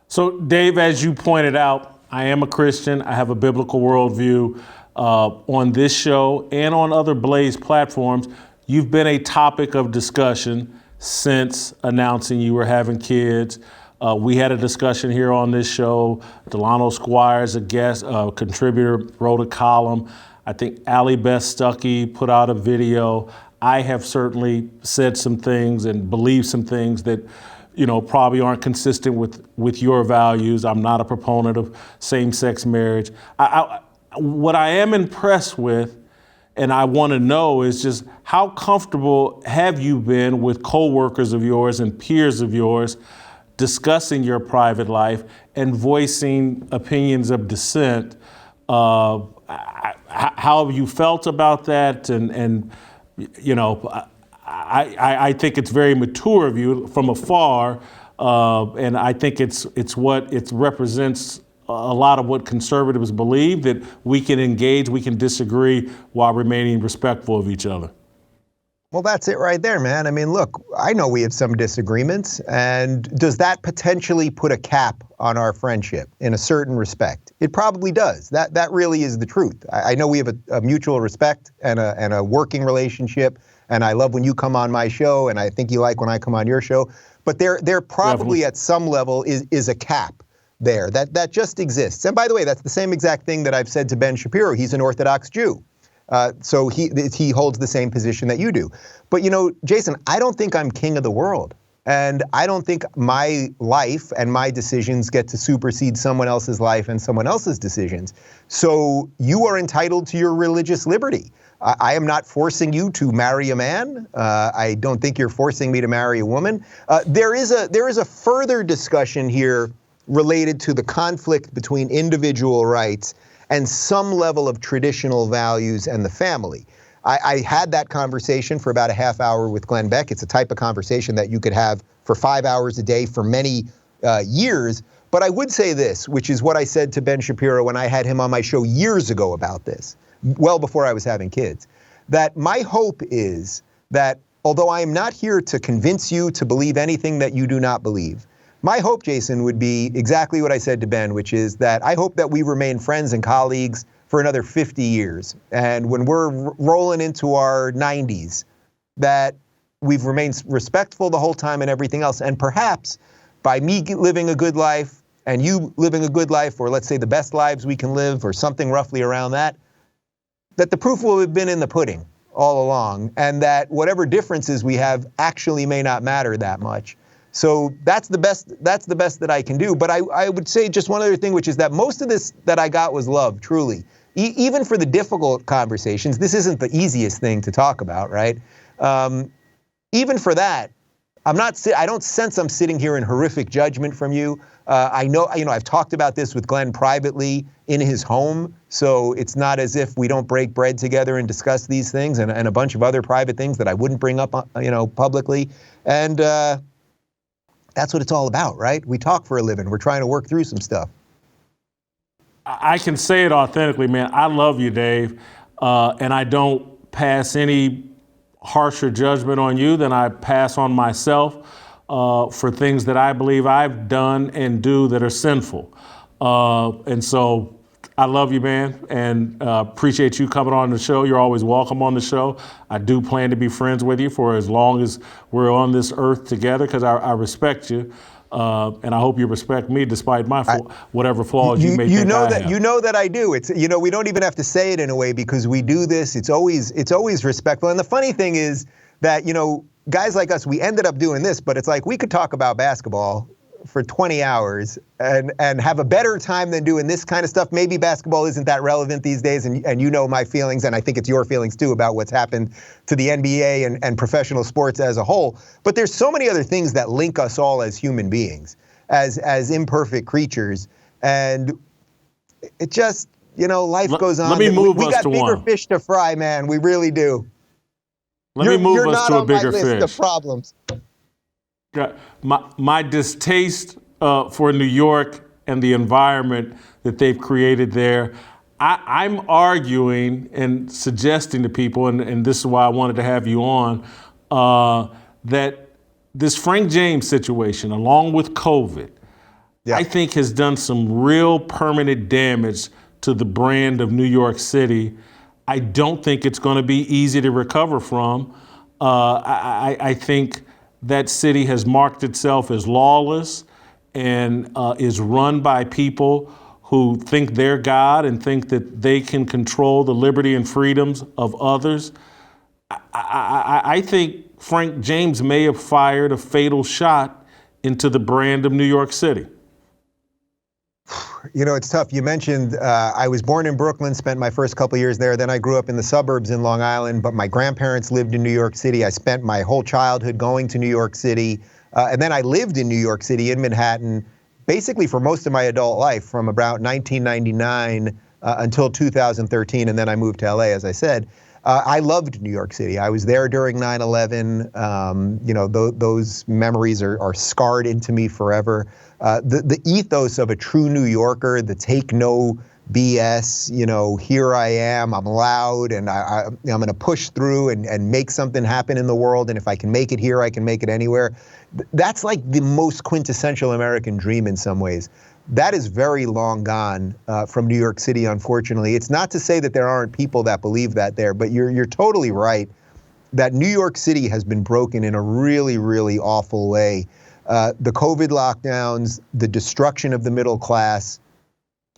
So, Dave, as you pointed out, I am a Christian. I have a biblical worldview. On this show and on other Blaze platforms, you've been a topic of discussion since announcing you were having kids. We had a discussion here on this show. Delano Squires, a guest, contributor, wrote a column. I think Allie Beth Stuckey put out a video. I have certainly said some things and believed some things that, probably aren't consistent with your values. I'm not a proponent of same-sex marriage. What I am impressed with, and I want to know, is just how comfortable have you been with coworkers of yours and peers of yours discussing your private life and voicing opinions of dissent? How have you felt about that? And I think it's very mature of you from afar, and I think it's what it represents. A lot of what conservatives believe, that we can engage, we can disagree while remaining respectful of each other. Well, that's it right there, man. I mean, look, I know we have some disagreements, and does that potentially put a cap on our friendship in a certain respect? It probably does. That really is the truth. I know we have a mutual respect and a working relationship, and I love when you come on my show, and I think you like when I come on your show. But there probably Definitely. At some level is a cap there that just exists. And by the way, that's the same exact thing that I've said to Ben Shapiro. He's an Orthodox Jew. So he holds the same position that you do. But Jason, I don't think I'm king of the world. And I don't think my life and my decisions get to supersede someone else's life and someone else's decisions. So you are entitled to your religious liberty. I am not forcing you to marry a man. I don't think you're forcing me to marry a woman. There is a further discussion here related to the conflict between individual rights and some level of traditional values and the family. I had that conversation for about a half hour with Glenn Beck. It's a type of conversation that you could have for 5 hours a day for many years. But I would say this, which is what I said to Ben Shapiro when I had him on my show years ago about this, well before I was having kids, that my hope is that although I am not here to convince you to believe anything that you do not believe, my hope, Jason, would be exactly what I said to Ben, which is that I hope that we remain friends and colleagues for another 50 years. And when we're rolling into our 90s, that we've remained respectful the whole time and everything else. And perhaps by me living a good life and you living a good life, or let's say the best lives we can live, or something roughly around that, that the proof will have been in the pudding all along, and that whatever differences we have actually may not matter that much. So that's the best that I can do. But I would say just one other thing, which is that most of this that I got was love, truly. Even for the difficult conversations, this isn't the easiest thing to talk about, right? Even for that, I don't sense I'm sitting here in horrific judgment from you. I know, I've talked about this with Glenn privately in his home, so it's not as if we don't break bread together and discuss these things and a bunch of other private things that I wouldn't bring up, publicly. And that's what it's all about, right? We talk for a living. We're trying to work through some stuff. I can say it authentically, man. I love you, Dave, and I don't pass any harsher judgment on you than I pass on myself for things that I believe I've done and do that are sinful. And so I love you, man, and appreciate you coming on the show. You're always welcome on the show. I do plan to be friends with you for as long as we're on this earth together, because I respect you. And I hope you respect me despite my whatever flaws you may think I have. You know that I do. It's, we don't even have to say it in a way because we do this. It's always respectful. And the funny thing is that, guys like us, we ended up doing this, but it's like we could talk about basketball for 20 hours and have a better time than doing this kind of stuff. Maybe basketball isn't that relevant these days, and you know my feelings, and I think it's your feelings too about what's happened to the NBA and professional sports as a whole. But there's so many other things that link us all as human beings, as imperfect creatures, and it just, life goes on. Let me move we us got to bigger one. fish to fry, man. We really do. Let me move us to a bigger list fish. of problems. My distaste for New York and the environment that they've created there, I'm arguing and suggesting to people, and this is why I wanted to have you on, that this Frank James situation, along with COVID, I think has done some real permanent damage to the brand of New York City. I don't think it's going to be easy to recover from. I think that city has marked itself as lawless and is run by people who think they're God and think that they can control the liberty and freedoms of others. I think Frank James may have fired a fatal shot into the brand of New York City. It's tough. You mentioned I was born in Brooklyn, spent my first couple years there. Then I grew up in the suburbs in Long Island, but my grandparents lived in New York City. I spent my whole childhood going to New York City. And then I lived in New York City, in Manhattan, basically for most of my adult life, from about 1999 until 2013. And then I moved to LA, as I said. I loved New York City. I was there during 9/11. Those memories are scarred into me forever. The ethos of a true New Yorker, the take no BS, here I am, I'm loud, and I'm going to push through and make something happen in the world. And if I can make it here, I can make it anywhere. That's like the most quintessential American dream in some ways. That is very long gone from New York City, unfortunately. It's not to say that there aren't people that believe that there, but you're totally right that New York City has been broken in a really, really awful way. The COVID lockdowns, the destruction of the middle class,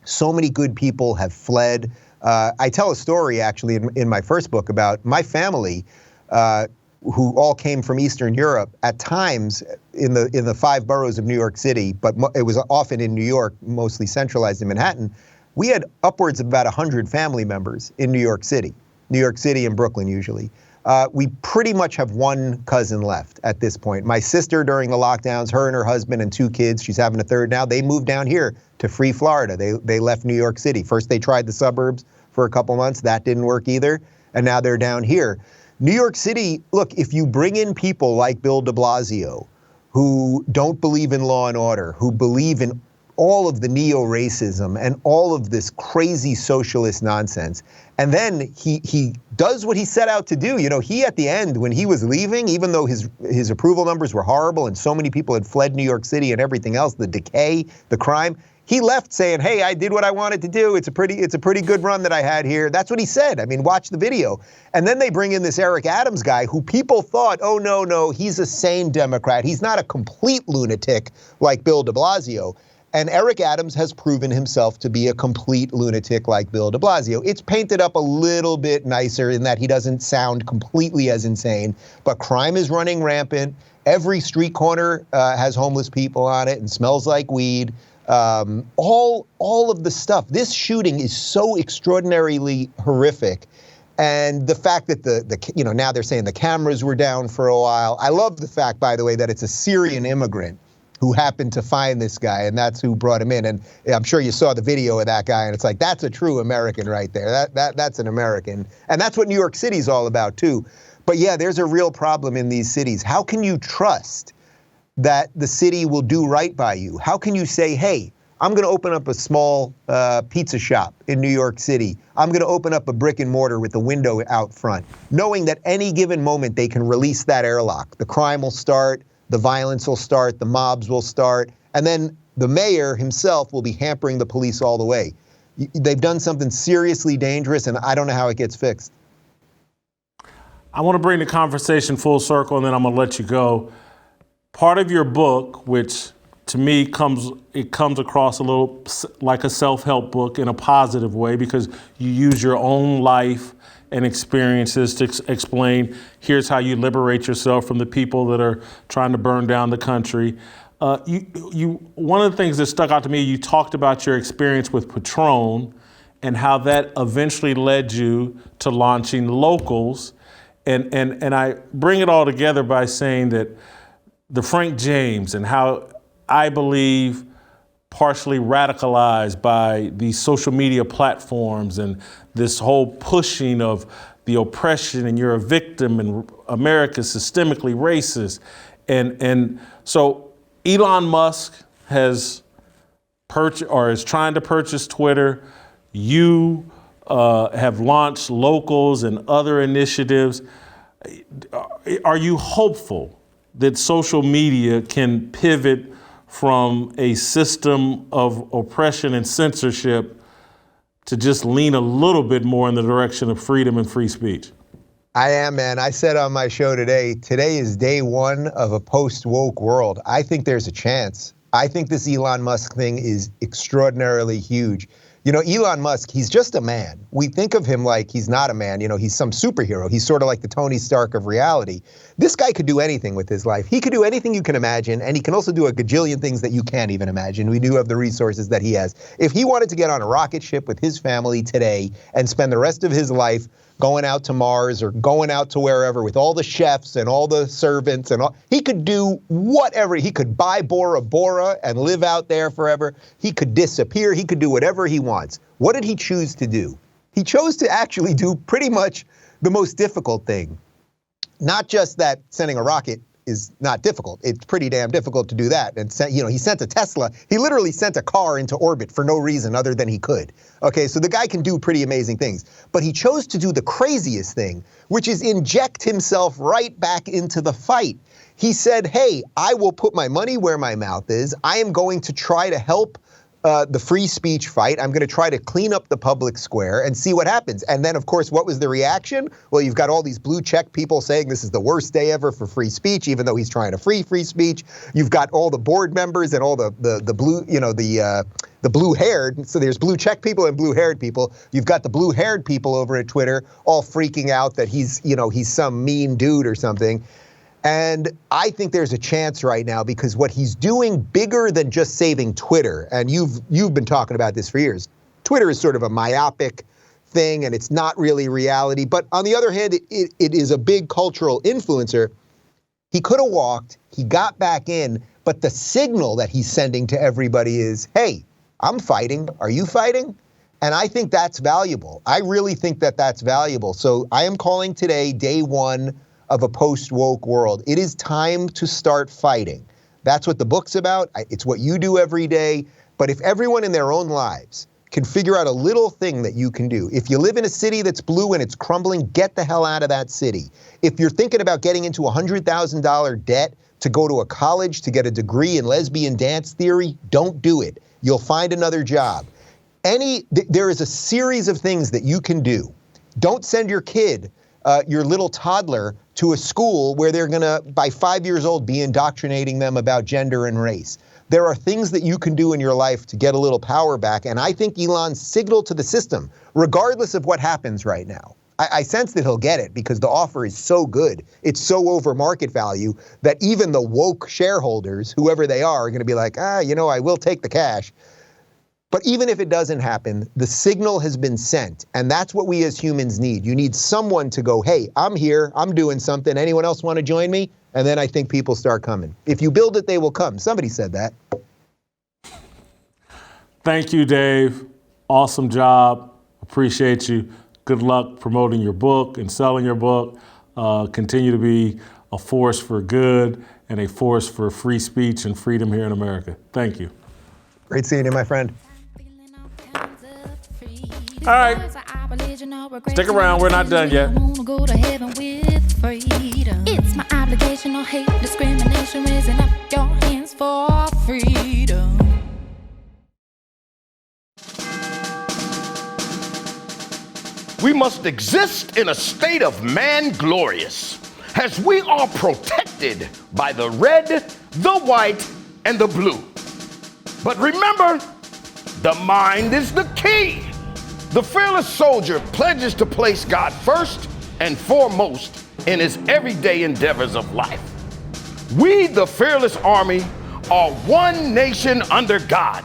so many good people have fled. I tell a story actually in my first book about my family, who all came from Eastern Europe at times in the 5 boroughs of New York City, but it was often in New York, mostly centralized in Manhattan. We had upwards of about 100 family members in New York City and Brooklyn usually. We pretty much have one cousin left at this point. My sister during the lockdowns, her and her husband and 2 kids, she's having a third now, they moved down here to Free Florida. They left New York City. First they tried the suburbs for a couple months, that didn't work either, and now they're down here. New York City, look, if you bring in people like Bill de Blasio, who don't believe in law and order, who believe in all of the neo-racism and all of this crazy socialist nonsense, and then he does what he set out to do. You know, he at the end, when he was leaving, even though his approval numbers were horrible and so many people had fled New York City and everything else, the decay, the crime, he left saying, hey, I did what I wanted to do. It's a pretty good run that I had here. That's what he said. I mean, watch the video. And then they bring in this Eric Adams guy who people thought, oh, no, he's a sane Democrat. He's not a complete lunatic like Bill de Blasio. And Eric Adams has proven himself to be a complete lunatic like Bill de Blasio. It's painted up a little bit nicer in that he doesn't sound completely as insane, but crime is running rampant. Every street corner has homeless people on it and smells like weed. All of the stuff. This shooting is so extraordinarily horrific. And the fact that now they're saying the cameras were down for a while. I love the fact, by the way, that it's a Syrian immigrant who happened to find this guy, and that's who brought him in. And I'm sure you saw the video of that guy, and it's like, that's a true American right there. That's an American. And that's what New York City's all about too. But yeah, there's a real problem in these cities. How can you trust that the city will do right by you? How can you say, hey, I'm gonna open up a small pizza shop in New York City. I'm gonna open up a brick and mortar with a window out front, knowing that any given moment they can release that airlock. The crime will start, the violence will start, the mobs will start, and then the mayor himself will be hampering the police all the way. They've done something seriously dangerous, and I don't know how it gets fixed. I want to bring the conversation full circle, and then I'm gonna let you go. Part of your book, which to me comes across a little like a self-help book in a positive way, because you use your own life and experiences to explain, here's how you liberate yourself from the people that are trying to burn down the country. One of the things that stuck out to me, you talked about your experience with Patron and how that eventually led you to launching Locals. And I bring it all together by saying that the Frank James and how I believe partially radicalized by these social media platforms and this whole pushing of the oppression and you're a victim and America's systemically racist. And so Elon Musk has purchased or is trying to purchase Twitter. You have launched Locals and other initiatives. Are you hopeful that social media can pivot from a system of oppression and censorship to just lean a little bit more in the direction of freedom and free speech? I am, man. I said on my show today is day one of a post-woke world. I think there's a chance. I think this Elon Musk thing is extraordinarily huge. You know, Elon Musk, he's just a man. We think of him like he's not a man. You know, he's some superhero. He's sort of like the Tony Stark of reality. This guy could do anything with his life. He could do anything you can imagine, and he can also do a gajillion things that you can't even imagine. We do have the resources that he has. If he wanted to get on a rocket ship with his family today and spend the rest of his life going out to Mars or going out to wherever with all the chefs and all the servants and all, he could do whatever. He could buy Bora Bora and live out there forever. He could disappear. He could do whatever he wants. What did he choose to do? He chose to actually do pretty much the most difficult thing. Not just that sending a rocket is not difficult. It's pretty damn difficult to do that. And he sent a Tesla. He literally sent a car into orbit for no reason other than he could. Okay, so the guy can do pretty amazing things. But he chose to do the craziest thing, which is inject himself right back into the fight. He said, hey, I will put my money where my mouth is. I am going to try to help the free speech fight. I'm going to try to clean up the public square and see what happens. And then, of course, what was the reaction? Well, you've got all these blue check people saying this is the worst day ever for free speech, even though he's trying to free speech. You've got all the board members and all the blue, the blue-haired. So there's blue check people and blue-haired people. You've got the blue-haired people over at Twitter all freaking out that he's some mean dude or something. And I think there's a chance right now because what he's doing bigger than just saving Twitter, and you've been talking about this for years. Twitter is sort of a myopic thing and it's not really reality. But on the other hand, it is a big cultural influencer. He could have walked, he got back in, but the signal that he's sending to everybody is, hey, I'm fighting, are you fighting? And I think that's valuable. I really think that that's valuable. So I am calling today day one of a post-woke world. It is time to start fighting. That's what the book's about. It's what you do every day. But if everyone in their own lives can figure out a little thing that you can do, if you live in a city that's blue and it's crumbling, get the hell out of that city. If you're thinking about getting into $100,000 debt to go to a college to get a degree in lesbian dance theory, don't do it. You'll find another job. There is a series of things that you can do. Don't send your kid, your little toddler, to a school where they're gonna, by 5 years old, be indoctrinating them about gender and race. There are things that you can do in your life to get a little power back, and I think Elon's signal to the system, regardless of what happens right now. I sense that he'll get it because the offer is so good, it's so over market value, that even the woke shareholders, whoever they are gonna be like, I will take the cash. But even if it doesn't happen, the signal has been sent, and that's what we as humans need. You need someone to go, hey, I'm here, I'm doing something, anyone else want to join me? And then I think people start coming. If you build it, they will come. Somebody said that. Thank you, Dave. Awesome job. Appreciate you. Good luck promoting your book and selling your book. Continue to be a force for good and a force for free speech and freedom here in America. Thank you. Great seeing you, my friend. All right, stick around, we're not done yet. It's my obligation, no hate, discrimination, raising up your hands for freedom. We must exist in a state of man glorious, as we are protected by the red, the white, and the blue. But remember, the mind is the key. The fearless soldier pledges to place God first and foremost in his everyday endeavors of life. We, the fearless army, are one nation under God,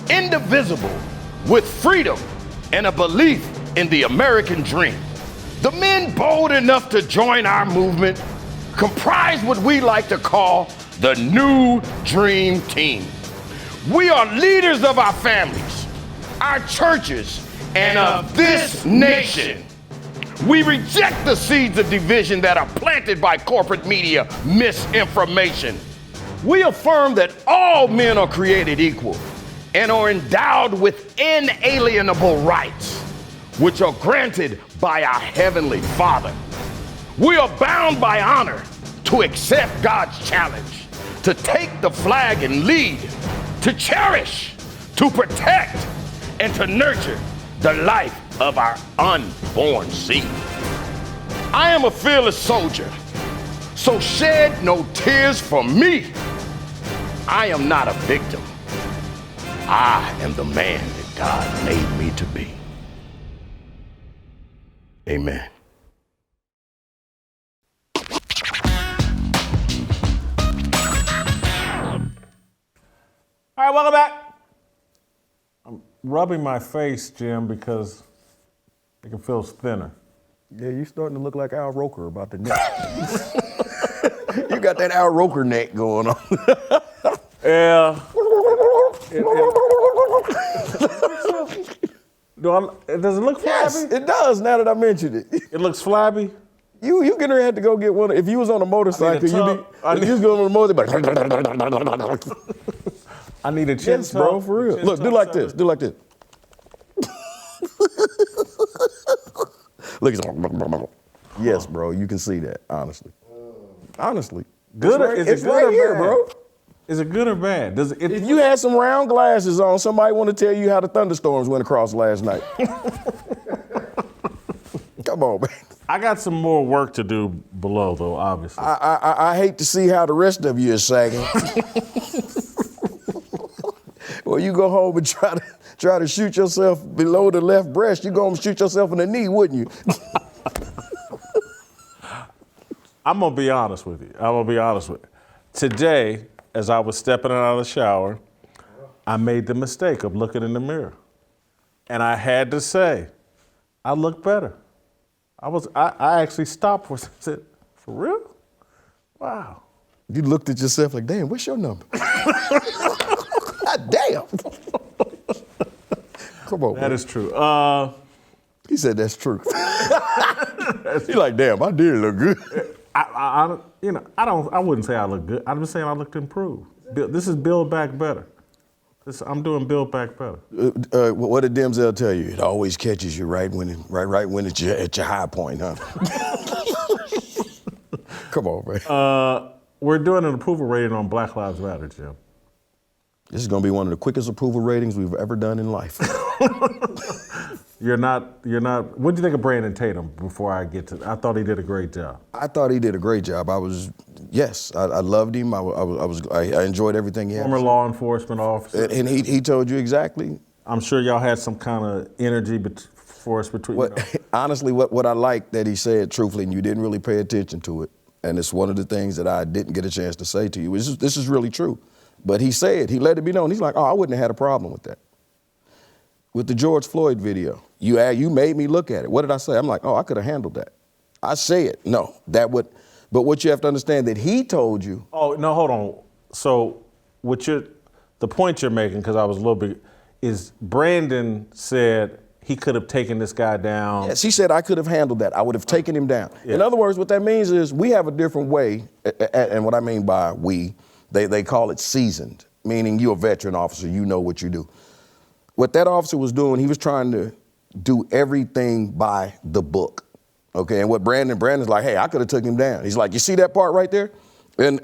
indivisible, with freedom and a belief in the American dream. The men bold enough to join our movement comprise what we like to call the New Dream Team. We are leaders of our families, our churches, and of this nation. We reject the seeds of division that are planted by corporate media misinformation. We affirm that all men are created equal and are endowed with inalienable rights, which are granted by our Heavenly Father. We are bound by honor to accept God's challenge, to take the flag and lead, to cherish, to protect, and to nurture the life of our unborn seed. I am a fearless soldier, so shed no tears for me. I am not a victim. I am the man that God made me to be. Amen. All right, welcome back. I'm rubbing my face, Jim, because it can feel thinner. Yeah, you starting to look like Al Roker about the neck. You got that Al Roker neck going on. Yeah. Does it look flabby? Yes, it does now that I mentioned it. It looks flabby? You gonna have to go get one. If you was on a motorcycle, you was going on a motorcycle. I need a chin Yes, bro, tuck. for real. Look, do like this. Do like this. Look, yes, bro, you can see that. Honestly. Good. It's right here, bro. Is it good or bad? Does it? If you had some round glasses on, somebody want to tell you how the thunderstorms went across last night. Come on, man. I got some more work to do below, though. Obviously, I hate to see how the rest of you is sagging. Well, you go home and try to shoot yourself below the left breast. You go home and shoot yourself in the knee, wouldn't you? I'm gonna be honest with you. Today, as I was stepping out of the shower, I made the mistake of looking in the mirror, and I had to say, I look better. I actually stopped for a second. Said, for real? Wow. You looked at yourself like, damn, what's your number? God damn. Come on, That man. is true. He said that's true. You're like, damn, I did look good. I wouldn't say I look good. I'm just saying I looked improved. This is Build Back Better. I'm doing Build Back Better. What did Denzel tell you? It always catches you right when it's at your high point, huh? Come on, man. We're doing an approval rating on Black Lives Matter, Jim. This is going to be one of the quickest approval ratings we've ever done in life. You're not. What do you think of Brandon Tatum before I get to? I thought he did a great job. I thought he did a great job. I loved him. I enjoyed everything he had. Former law enforcement officer. And he told you exactly. I'm sure y'all had some kind of energy force between. Honestly, what I liked that he said, truthfully, and you didn't really pay attention to it, and it's one of the things that I didn't get a chance to say to you. This is really true. But he let it be known. He's like, I wouldn't have had a problem with that. With the George Floyd video, you made me look at it. What did I say? I'm like, I could have handled that. I say it. No, but what you have to understand that he told you. Oh, no, hold on. So the point you're making, because I was a little bit, is Brandon said he could have taken this guy down. Yes, he said I could have handled that. I would have taken him down. Yeah. In other words, what that means is we have a different way, and what I mean by we, they call it seasoned, meaning you're a veteran officer, you know what you do. What that officer was doing, he was trying to do everything by the book, okay? And what Brandon's like, hey, I could have took him down. He's like, you see that part right there? And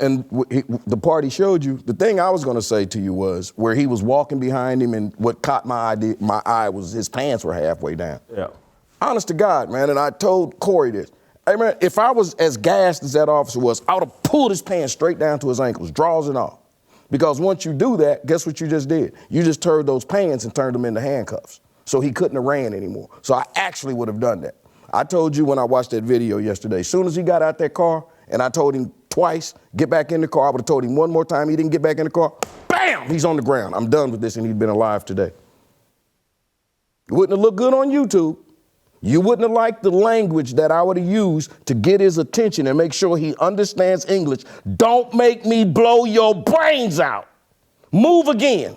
the part he showed you, the thing I was gonna say to you was where he was walking behind him, and what caught my eye was his pants were halfway down. Yeah. Honest to God, man, and I told Corey this. Hey, man, if I was as gassed as that officer was, I would have pulled his pants straight down to his ankles, drawers and all. Because once you do that, guess what you just did? You just turned those pants and turned them into handcuffs. So he couldn't have ran anymore. So I actually would have done that. I told you when I watched that video yesterday, as soon as he got out that car and I told him twice, get back in the car, I would have told him one more time, he didn't get back in the car, bam, he's on the ground. I'm done with this, and he'd been alive today. It wouldn't have looked good on YouTube. You wouldn't have liked the language that I would have used to get his attention and make sure he understands English. Don't make me blow your brains out. Move again.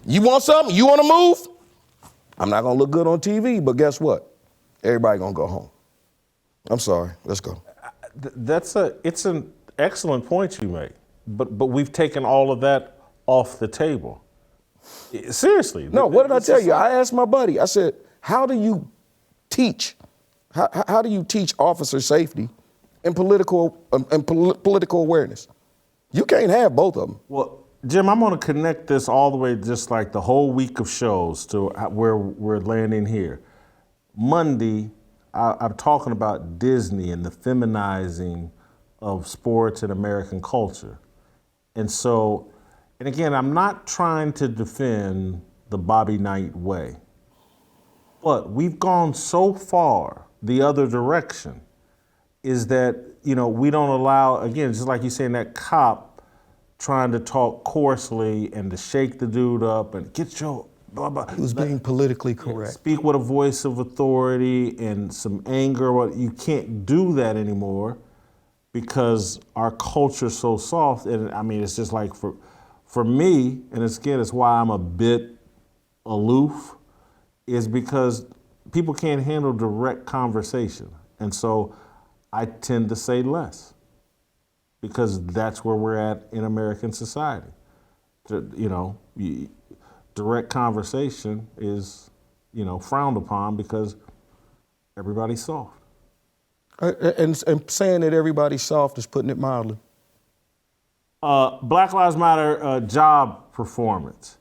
You want something? You want to move? I'm not going to look good on TV, but guess what? Everybody going to go home. I'm sorry. Let's go. It's an excellent point you make, but we've taken all of that off the table. Seriously. No, what did I tell you? I asked my buddy, I said, how do you teach? How do you teach officer safety and political awareness? You can't have both of them. Well, Jim, I'm going to connect this all the way, just like the whole week of shows, to where we're landing here. Monday, I'm talking about Disney and the feminizing of sports and American culture. And again, I'm not trying to defend the Bobby Knight way. But we've gone so far the other direction, is that, we don't allow, again, just like you're saying, that cop trying to talk coarsely and to shake the dude up and get your blah, blah. He was being politically correct. Speak with a voice of authority and some anger. You can't do that anymore because our culture's so soft. And I mean, it's just like for me, and it's why I'm a bit aloof, is because people can't handle direct conversation. And so I tend to say less because that's where we're at in American society. Direct conversation is, frowned upon because everybody's soft. And saying that everybody's soft is putting it mildly. Black Lives Matter job performance.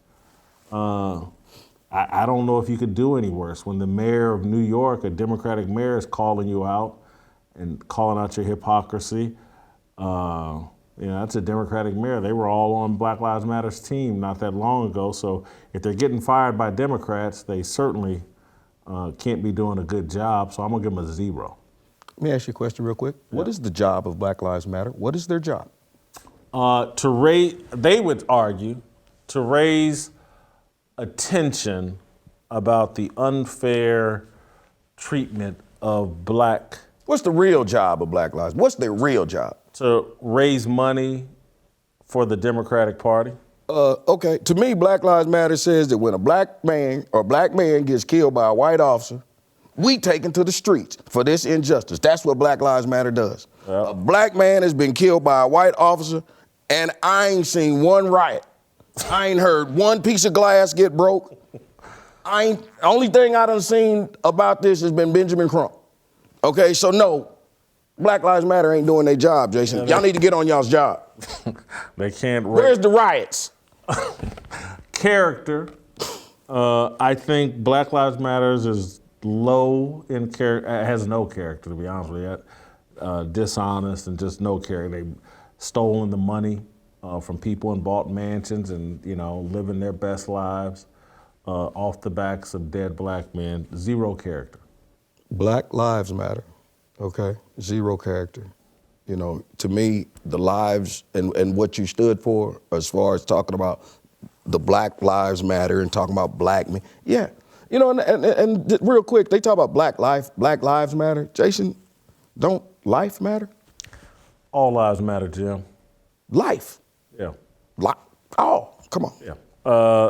I don't know if you could do any worse when the mayor of New York, a Democratic mayor, is calling you out and calling out your hypocrisy. That's a Democratic mayor. They were all on Black Lives Matter's team not that long ago. So if they're getting fired by Democrats, they certainly can't be doing a good job. So I'm gonna give them a 0. Let me ask you a question real quick. What is the job of Black Lives Matter? What is their job? They would argue, to raise attention about the unfair treatment of black. What's the real job of Black Lives? What's their real job? To raise money for the Democratic Party. Okay, to me, Black Lives Matter says that when a black man gets killed by a white officer, we take him to the streets for this injustice. That's what Black Lives Matter does. Yep. A black man has been killed by a white officer, and I ain't seen one riot. I ain't heard one piece of glass get broke. Only thing I done seen about this has been Benjamin Crump. Okay, so no, Black Lives Matter ain't doing their job, Jason. Y'all need to get on y'all's job. They can't. Where's the riots? Character. I think Black Lives Matters is low in character, has no character, to be honest with you. Dishonest and just no character. They've stolen the money from people and bought mansions and, living their best lives off the backs of dead black men. 0 character. Black Lives Matter, okay? 0 character. To me, the lives and what you stood for, as far as talking about the Black Lives Matter and talking about black men, yeah. And real quick, they talk about Black Lives Matter. Jason, don't life matter? All lives matter, Jim. Life. Yeah. Oh, come on. Yeah.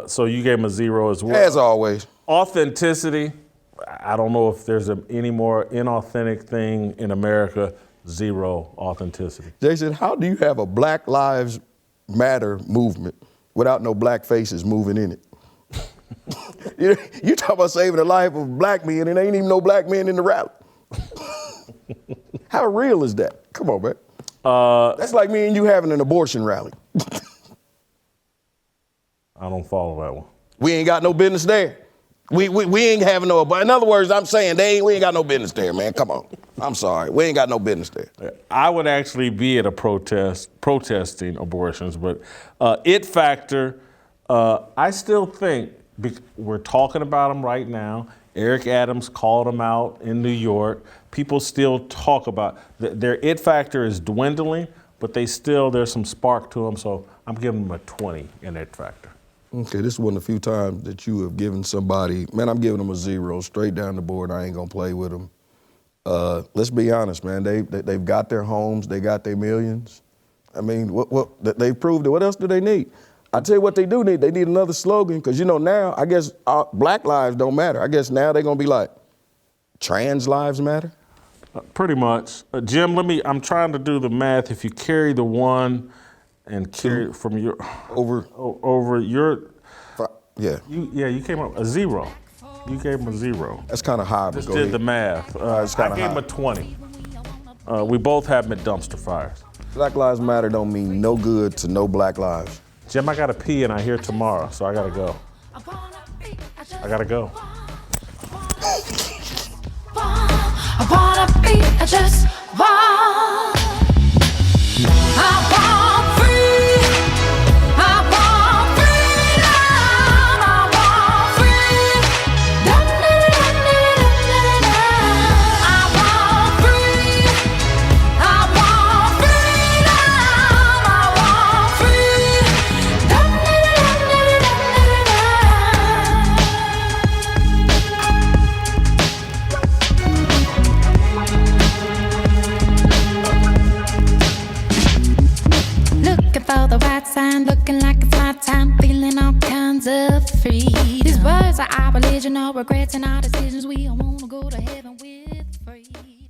So you gave him a 0 as well. As always. Authenticity. I don't know if there's any more inauthentic thing in America. 0 authenticity. Jason, how do you have a Black Lives Matter movement without no black faces moving in it? You talk about saving the life of black men, and ain't even no black men in the rally. How real is that? Come on, man. That's like me and you having an abortion rally. I don't follow that one. We ain't got no business there. We ain't having no, but in other words, I'm saying we ain't got no business there, man. Come on. I'm sorry. We ain't got no business there. I would actually be at a protesting abortions, but it factor, I still think we're talking about them right now. Eric Adams called them out in New York. People still talk about their it factor is dwindling, but there's some spark to them. So I'm giving them a 20 in it factor. Okay, this is one of the few times that you have given somebody, man, I'm giving them a 0, straight down the board. I ain't gonna play with them. Let's be honest, man. They've got their homes, they got their millions. I mean, they've proved it. What else do they need? I tell you what they do need. They need another slogan, because now, I guess black lives don't matter. I guess now they're gonna be like, trans lives matter? Pretty much. Jim, I'm trying to do the math. If you carry the 1 and carry it from your over your you came up a 0. You gave him a 0. That's kind of high. Just did the math. I gave him a 20. We both have them at dumpster fires. Black Lives Matter don't mean no good to no black lives. Jim, I gotta pee and I hear tomorrow, so I gotta go. I gotta go. I wanna be, I just want. I want free. I want freedom. I want free. I want free. I want freedom. I want free. Looking for the right sign, looking like it's my time, feeling all kinds of free. These words are our religion, no regrets in our decisions. We all wanna go to heaven with free.